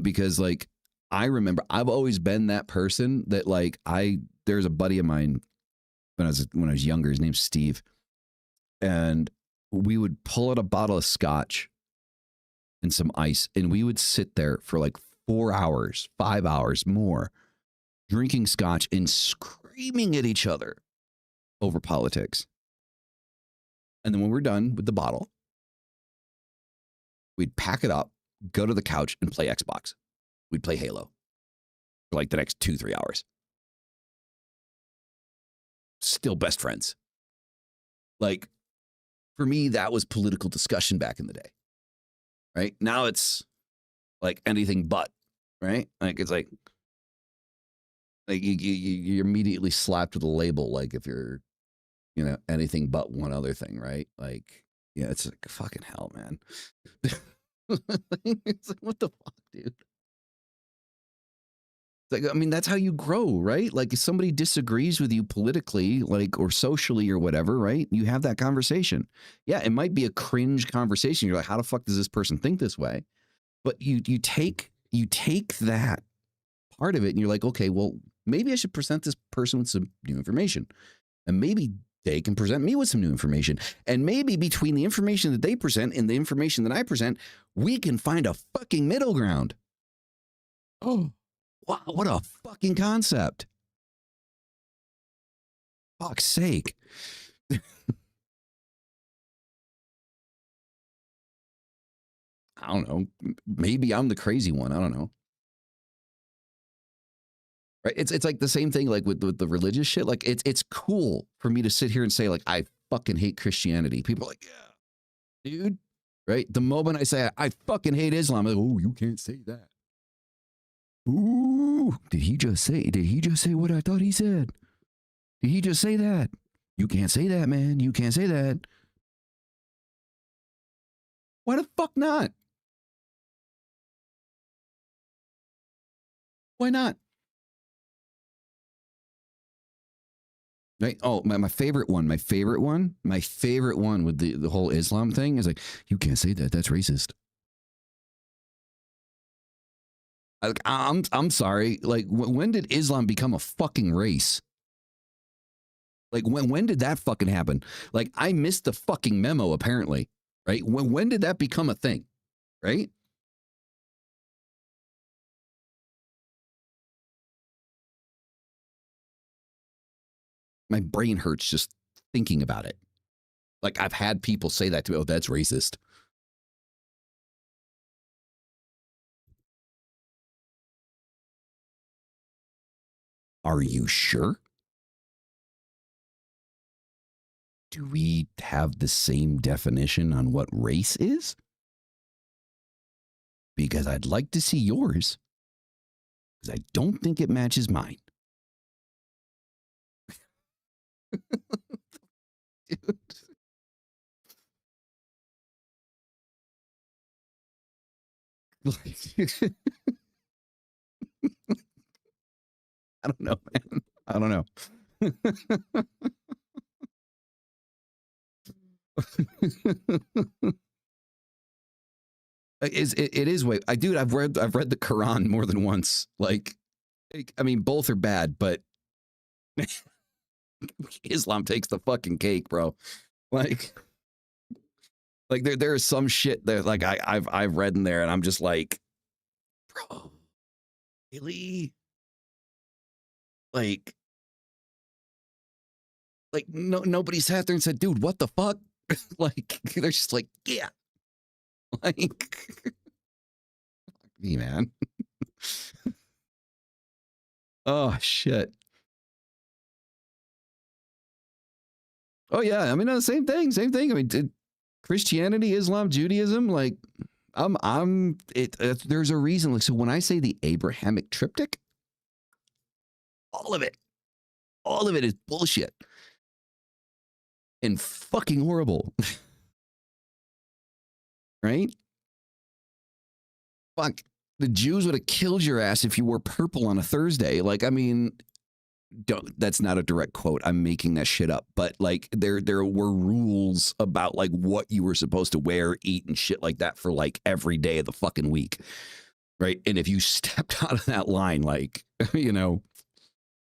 Because like I remember I've always been that person that like there's a buddy of mine when I was younger, his name's Steve, and we would pull out a bottle of scotch and some ice, and we would sit there for like 4 hours, 5 hours more, drinking scotch and screaming at each other over politics. And then when we're done with the bottle, we'd pack it up, go to the couch and play Xbox. We'd play Halo for like the next 2-3 hours. Still best friends. Like, for me, that was political discussion back in the day. Right? Now it's like anything but, right? Like it's like you're immediately slapped with a label, like if you're, you know, anything but one other thing, right? Like, yeah, it's like fucking hell, man. It's like, what the fuck, dude? It's like, I mean, that's how you grow, right? Like if somebody disagrees with you politically, like, or socially or whatever, right? You have that conversation. Yeah, it might be a cringe conversation. You're like, how the fuck does this person think this way? But you take that part of it and you're like, okay, well, maybe I should present this person with some new information. And maybe they can present me with some new information. And maybe between the information that they present and the information that I present, we can find a fucking middle ground. Oh, wow, what a fucking concept. Fuck's sake. I don't know. Maybe I'm the crazy one. I don't know. Right? It's like the same thing like with the religious shit. Like it's cool for me to sit here and say like I fucking hate Christianity. People are like, yeah, dude. Right? The moment I say I fucking hate Islam, I'm like, oh, you can't say that. Ooh, did he just say what I thought he said? Did he just say that? You can't say that, man. You can't say that. Why the fuck not? Why not? Right? Oh, my favorite one with the whole Islam thing is like, you can't say that. That's racist. I'm sorry. Like, when did Islam become a fucking race? Like, when did that fucking happen? Like, I missed the fucking memo, apparently. Right? When did that become a thing? Right? My brain hurts just thinking about it. Like, I've had people say that to me. Oh, that's racist. Are you sure? Do we have the same definition on what race is? Because I'd like to see yours. Because I don't think it matches mine. Dude. I don't know, man. I don't know. It is way. Dude, I've read the Quran more than once. Like, I mean, both are bad, but Islam takes the fucking cake, bro. Like there is some shit that like I've read in there, and I'm just like, bro, really? Like no, nobody sat there and said, dude, what the fuck? Like they're just like, yeah, like me, man. Oh shit. Oh yeah, I mean, same thing, same thing. I mean, Christianity, Islam, Judaism, like there's a reason. Like, so when I say the Abrahamic triptych, all of it is bullshit and fucking horrible. Right? Fuck. The Jews would have killed your ass if you wore purple on a Thursday. Like, I mean, that's not a direct quote. I'm making that shit up. But like there were rules about like what you were supposed to wear, eat, and shit like that for like every day of the fucking week. Right. And if you stepped out of that line, like, you know,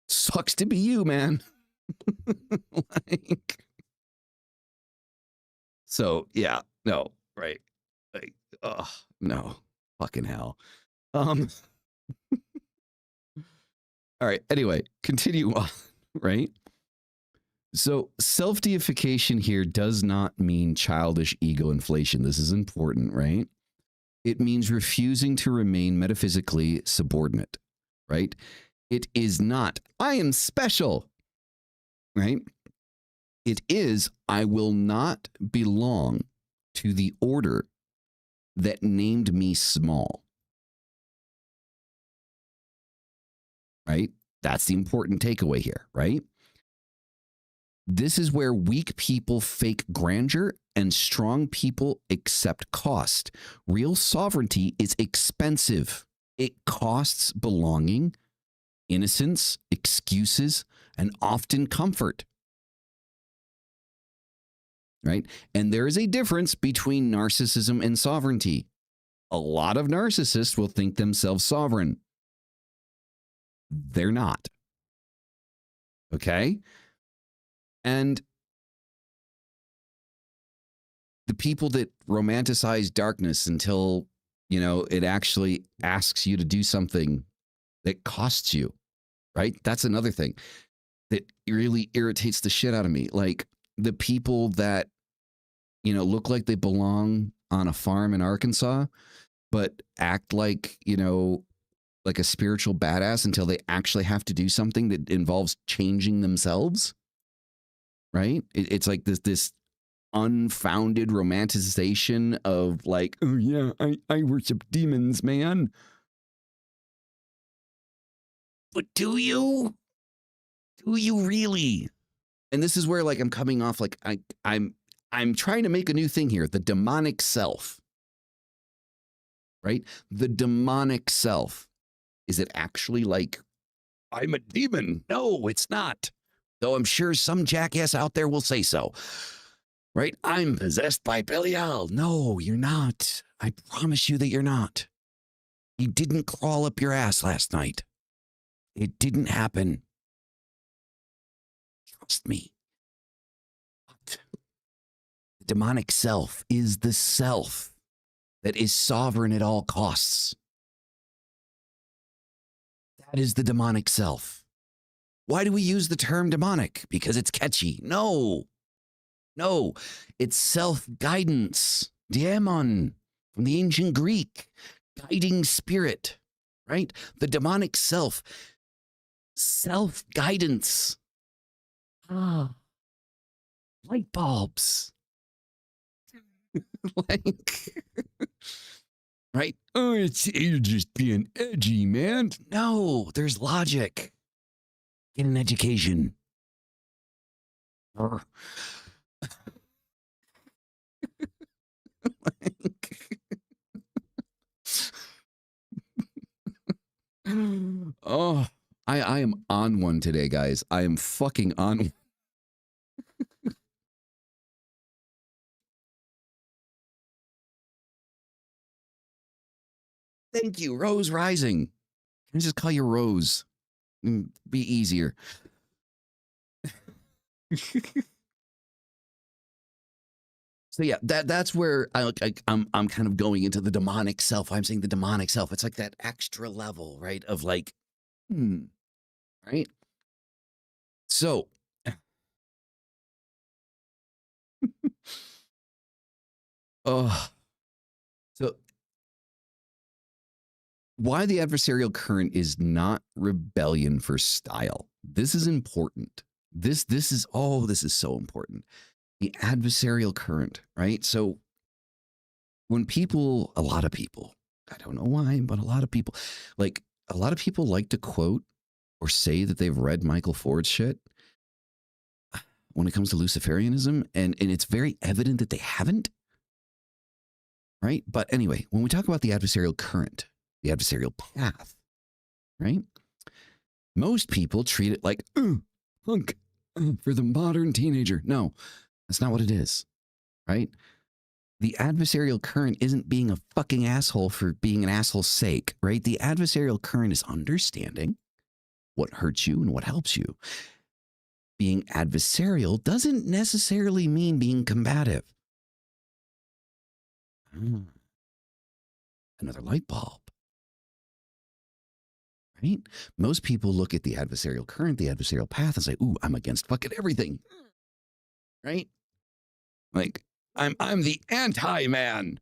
sucks to be you, man. Like, so yeah, no, right. Like, oh no, fucking hell. All right. Anyway, continue on, right? So self-deification here does not mean childish ego inflation. This is important, right? It means refusing to remain metaphysically subordinate, right? It is not, I am special, right? It is, I will not belong to the order that named me small, right? That's the important takeaway here, right? This is where weak people fake grandeur and strong people accept cost. Real sovereignty is expensive. It costs belonging, innocence, excuses, and often comfort. Right? And there is a difference between narcissism and sovereignty. A lot of narcissists will think themselves sovereign. They're not. Okay? And the people that romanticize darkness until, you know, it actually asks you to do something that costs you, right? That's another thing that really irritates the shit out of me. Like the people that, you know, look like they belong on a farm in Arkansas, but act like, you know, like a spiritual badass until they actually have to do something that involves changing themselves. Right? It's like this unfounded romanticization of like, oh yeah, I worship demons, man. But do you? Do you really? And this is where like I'm coming off like I'm trying to make a new thing here, the demonic self. Right? The demonic self. Is it actually like I'm a demon? No, it's not. Though I'm sure some jackass out there will say so. Right? I'm possessed by Belial. No, you're not. I promise you that you're not. He didn't crawl up your ass last night. It didn't happen. Trust me. But the demonic self is the self that is sovereign at all costs. That is the demonic self. Why do we use the term demonic? Because it's catchy. No, it's self-guidance. Daemon, from the ancient Greek, guiding spirit, right? The demonic self, self-guidance. Light bulbs. Like, right? Oh, you're just being edgy, man. No, there's logic. Get an education. Oh, I am on one today, guys. I am fucking on one. Thank you, Rose Rising. Can I just call you Rose? Be easier. So yeah, that's where I'm kind of going into the demonic self. I'm saying the demonic self. It's like that extra level, right? Of like, right? So, oh, so why the adversarial current is not rebellion for style. This is important. This is so important. The adversarial current, right? So when people, a lot of people, I don't know why, but a lot of people like to quote or say that they've read Michael Ford's shit when it comes to Luciferianism, and it's very evident that they haven't. Right? But anyway, when we talk about the adversarial current, the adversarial path, right? Most people treat it like, hunk for the modern teenager. No, that's not what it is, right? The adversarial current isn't being a fucking asshole for being an asshole's sake, right? The adversarial current is understanding what hurts you and what helps you. Being adversarial doesn't necessarily mean being combative. Another light bulb, right? Most people look at the adversarial current, the adversarial path, and say, ooh, I'm against fucking everything, right? Like, I'm the anti-man.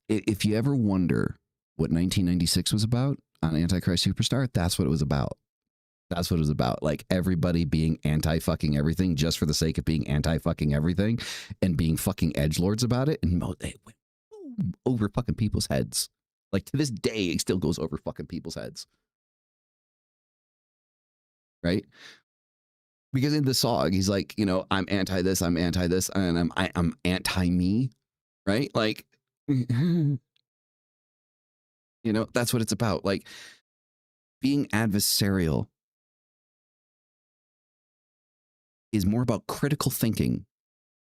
If you ever wonder what 1996 was about on Antichrist Superstar, that's what it was about. That's what it was about. Like everybody being anti-fucking everything just for the sake of being anti-fucking everything and being fucking edgelords about it. And they went boom, over fucking people's heads. Like to this day, it still goes over fucking people's heads. Right? Because in the song, he's like, you know, I'm anti this, I'm anti this, and I'm anti me. Right? Like, you know, that's what it's about. Like being adversarial is more about critical thinking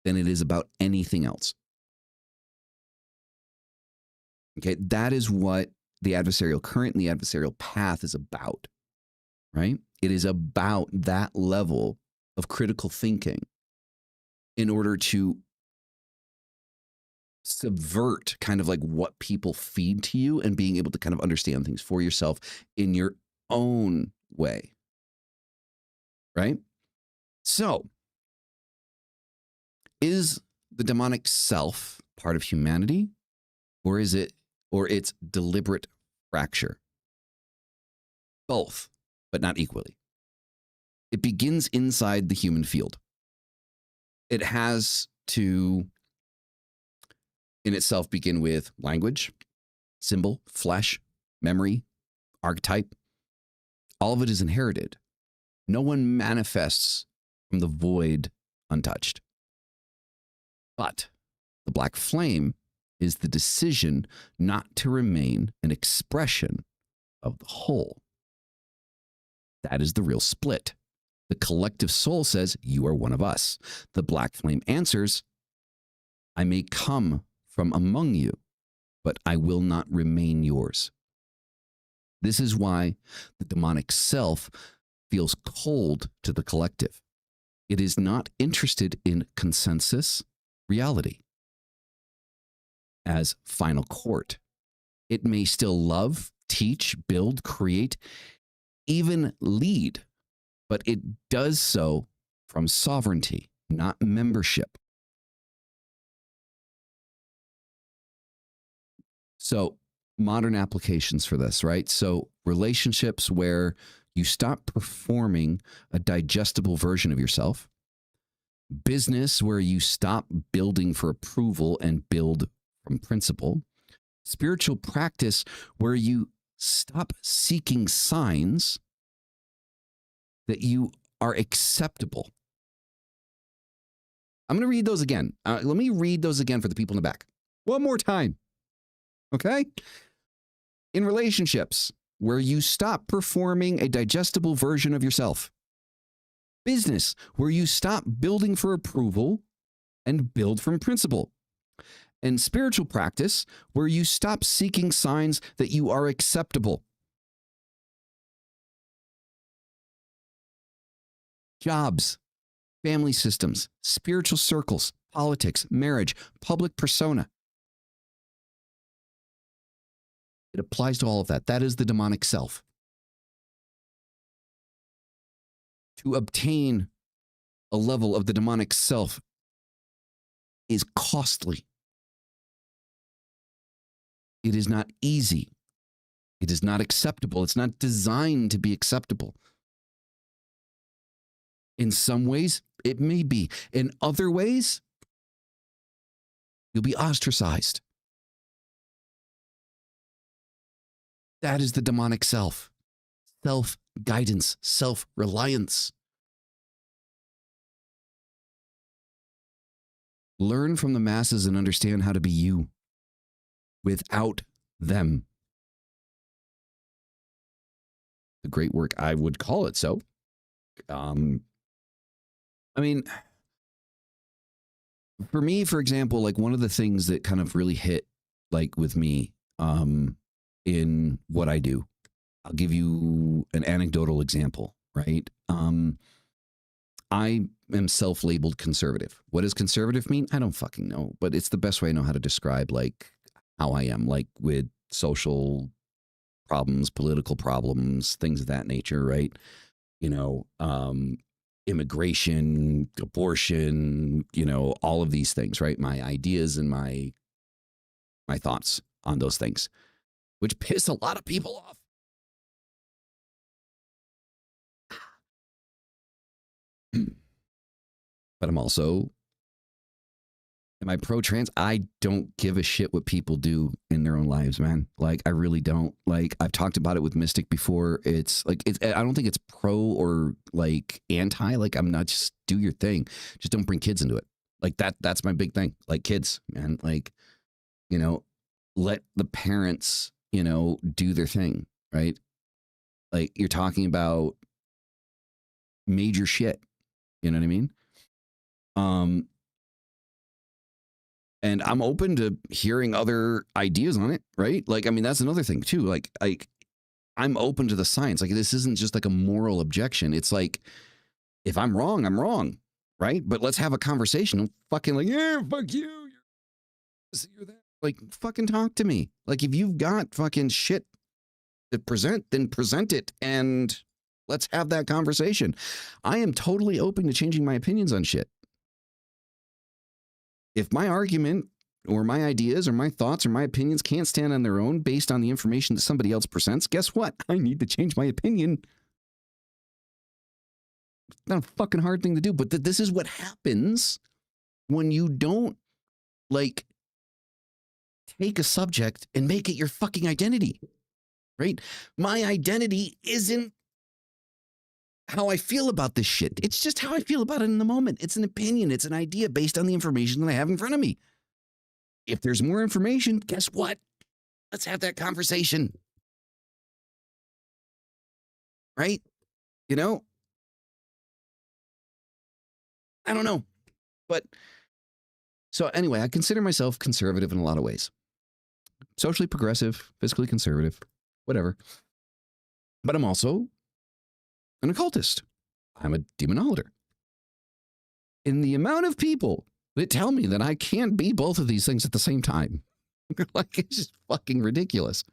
than it is about anything else. Okay, that is what the adversarial current and the adversarial path is about, right? It is about that level of critical thinking in order to subvert kind of like what people feed to you and being able to kind of understand things for yourself in your own way, right? So, is the demonic self part of humanity, or is it, or its deliberate fracture? Both, but not equally. It begins inside the human field. It has to, in itself, begin with language, symbol, flesh, memory, archetype. All of it is inherited. No one manifests from the void untouched. But the black flame is the decision not to remain an expression of the whole. That is the real split. The collective soul says, you are one of us. The black flame answers, I may come from among you, but I will not remain yours. This is why the demonic self feels cold to the collective. It is not interested in consensus reality as final court. It may still love, teach, build, create, even lead, but it does so from sovereignty, not membership. So, modern applications for this, right? So, relationships where you stop performing a digestible version of yourself, business where you stop building for approval and build from principle, spiritual practice where you stop seeking signs that you are acceptable. I'm going to read those again. Let me read those again for the people in the back. One more time. Okay? In relationships where you stop performing a digestible version of yourself. Business where you stop building for approval and build from principle. And spiritual practice where you stop seeking signs that you are acceptable. Jobs, family systems, spiritual circles, politics, marriage, public persona. It applies to all of that. That is the demonic self. To obtain a level of the demonic self is costly. It is not easy. It is not acceptable. It's not designed to be acceptable. In some ways, it may be. In other ways, you'll be ostracized. That is the demonic self. Self-guidance, self-reliance. Learn from the masses and understand how to be you. without them. The great work, I would call it so. I mean, for me, for example, like one of the things that kind of really hit like with me in what I do, I'll give you an anecdotal example, right? I am self-labeled conservative. What does conservative mean? I don't fucking know, but it's the best way I know how to describe like how I am, like with social problems, political problems, things of that nature, right? You know, immigration, abortion, you know, all of these things, right? My ideas and my thoughts on those things, which piss a lot of people off. But I'm also, am I pro-trans? I don't give a shit what people do in their own lives, man. Like, I really don't. Like, I've talked about it with Mystic before. It's like, I don't think it's pro or like anti. Like, I'm not, just do your thing. Just don't bring kids into it. Like that's my big thing. Like kids, man. Like, you know, let the parents, you know, do their thing, right? Like, you're talking about major shit. You know what I mean? And I'm open to hearing other ideas on it, right? Like, I mean, that's another thing too. Like I'm open to the science. Like, this isn't just like a moral objection. It's like, if I'm wrong, I'm wrong, right? But let's have a conversation. I'm fucking like, yeah, fuck you. You're this, you're that. Like, fucking talk to me. Like, if you've got fucking shit to present, then present it and let's have that conversation. I am totally open to changing my opinions on shit. If my argument or my ideas or my thoughts or my opinions can't stand on their own based on the information that somebody else presents, guess what? I need to change my opinion. It's not a fucking hard thing to do, but this is what happens when you don't like take a subject and make it your fucking identity, right? My identity isn't how I feel about this shit. It's just how I feel about it in the moment. It's an opinion. It's an idea based on the information that I have in front of me. If there's more information, guess what? Let's have that conversation. Right? You know? I don't know. But so anyway, I consider myself conservative in a lot of ways. Socially progressive, fiscally conservative, whatever. But I'm also an occultist. I'm a demonologer. In the amount of people that tell me that I can't be both of these things at the same time, like, it's just fucking ridiculous,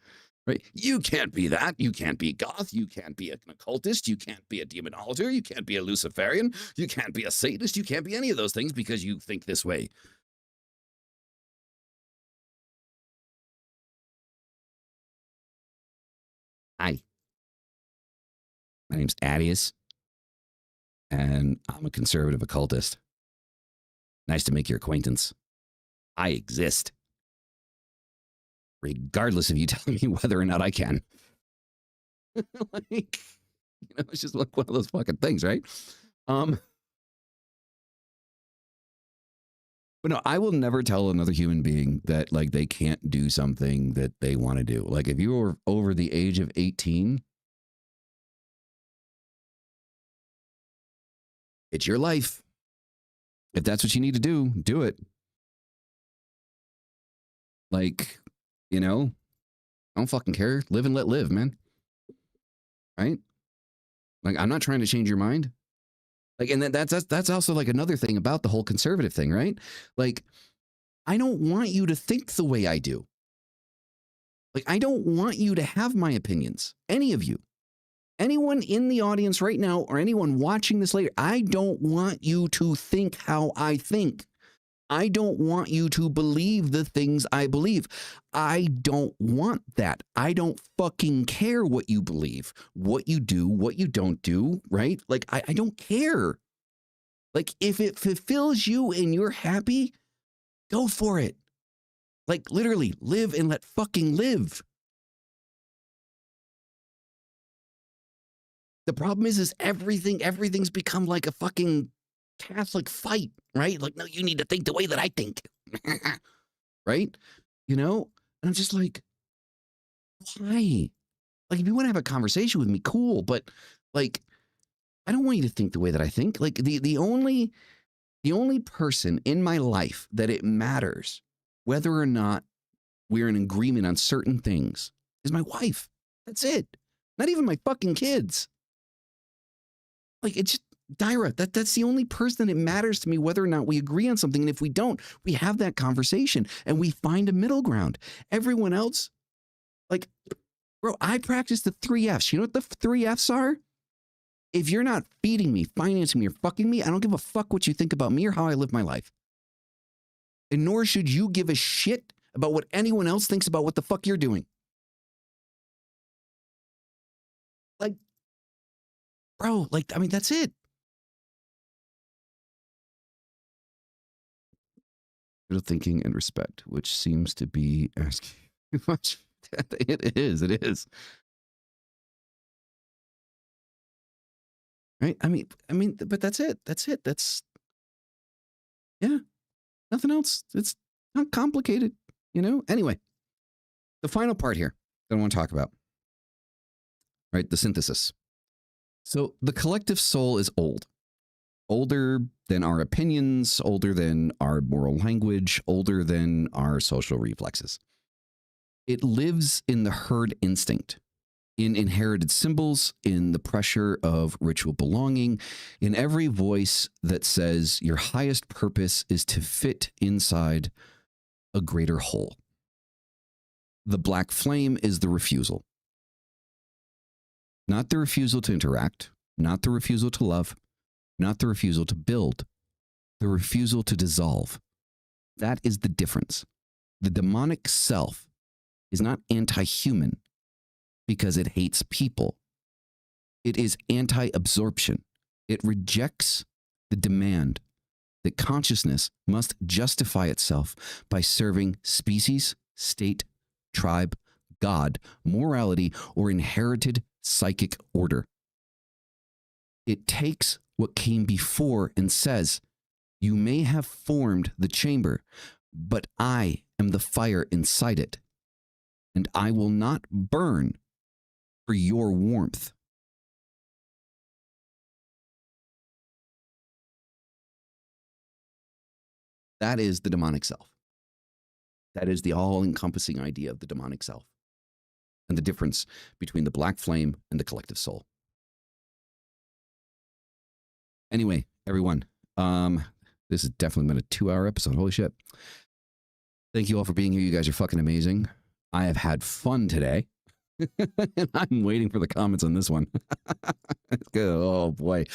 right? You can't be that. You can't be goth. You can't be an occultist. You can't be a demonologer. You can't be a Luciferian. You can't be a Satanist. You can't be any of those things because you think this way. Hi. My name's Adius, and I'm a conservative occultist. Nice to make your acquaintance. I exist, regardless of you telling me whether or not I can. Like, you know, it's just like one of those fucking things, right? But no, I will never tell another human being that like they can't do something that they want to do. Like, if you were over the age of 18, it's your life. If that's what you need to do it. Like, you know, I don't fucking care. Live and let live, man. Right? Like, I'm not trying to change your mind. Like, and that's also like another thing about the whole conservative thing, right? Like, I don't want you to think the way I do. Like, I don't want you to have my opinions. Any of you. Anyone in the audience right now or anyone watching this later, I don't want you to think how I think. I don't want you to believe the things I believe. I don't want that. I don't fucking care what you believe, what you do, what you don't do, right? Like, I don't care. Like, if it fulfills you and you're happy, go for it. Like, literally, live and let fucking live. The problem is everything's become like a fucking Catholic fight, right? Like, no, you need to think the way that I think, right? You know, And I'm just like, why? Like, if you want to have a conversation with me, cool. But like, I don't want you to think the way that I think. Like the only person in my life that it matters whether or not we're in agreement on certain things is my wife. That's it. Not even my fucking kids. Like, it's just Dyra. That's the only person that it matters to me whether or not we agree on something. And if we don't, we have that conversation and we find a middle ground. Everyone else, like, bro, I practice the 3 Fs. You know what the 3 Fs are? If you're not feeding me, financing me, or fucking me, I don't give a fuck what you think about me or how I live my life. And nor should you give a shit about what anyone else thinks about what the fuck you're doing. Like, bro, like, I mean, that's it. Critical thinking and respect, which seems to be asking too much. It is. Right? I mean, but that's it. That's, yeah, nothing else. It's not complicated, you know? Anyway, the final part here that I want to talk about, right? The synthesis. So the collective soul is old, older than our opinions, older than our moral language, older than our social reflexes. It lives in the herd instinct, in inherited symbols, in the pressure of ritual belonging, in every voice that says your highest purpose is to fit inside a greater whole. The black flame is the refusal. Not the refusal to interact, not the refusal to love, not the refusal to build, the refusal to dissolve. That is the difference. The demonic self is not anti-human because it hates people. It is anti-absorption. It rejects the demand that consciousness must justify itself by serving species, state, tribe, God, morality, or inherited psychic order. It takes what came before and says, you may have formed the chamber, but I am the fire inside it, and I will not burn for your warmth. That is the demonic self. That is the all-encompassing idea of the demonic self and the difference between the black flame and the collective soul. Anyway, everyone, this has definitely been a 2-hour episode. Holy shit. Thank you all for being here. You guys are fucking amazing. I have had fun today. And I'm waiting for the comments on this one. Oh boy.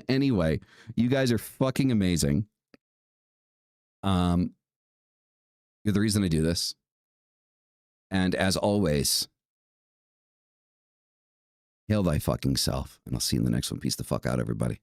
Anyway, you guys are fucking amazing. You're the reason I do this. And as always, hail thy fucking self. And I'll see you in the next one. Peace the fuck out, everybody.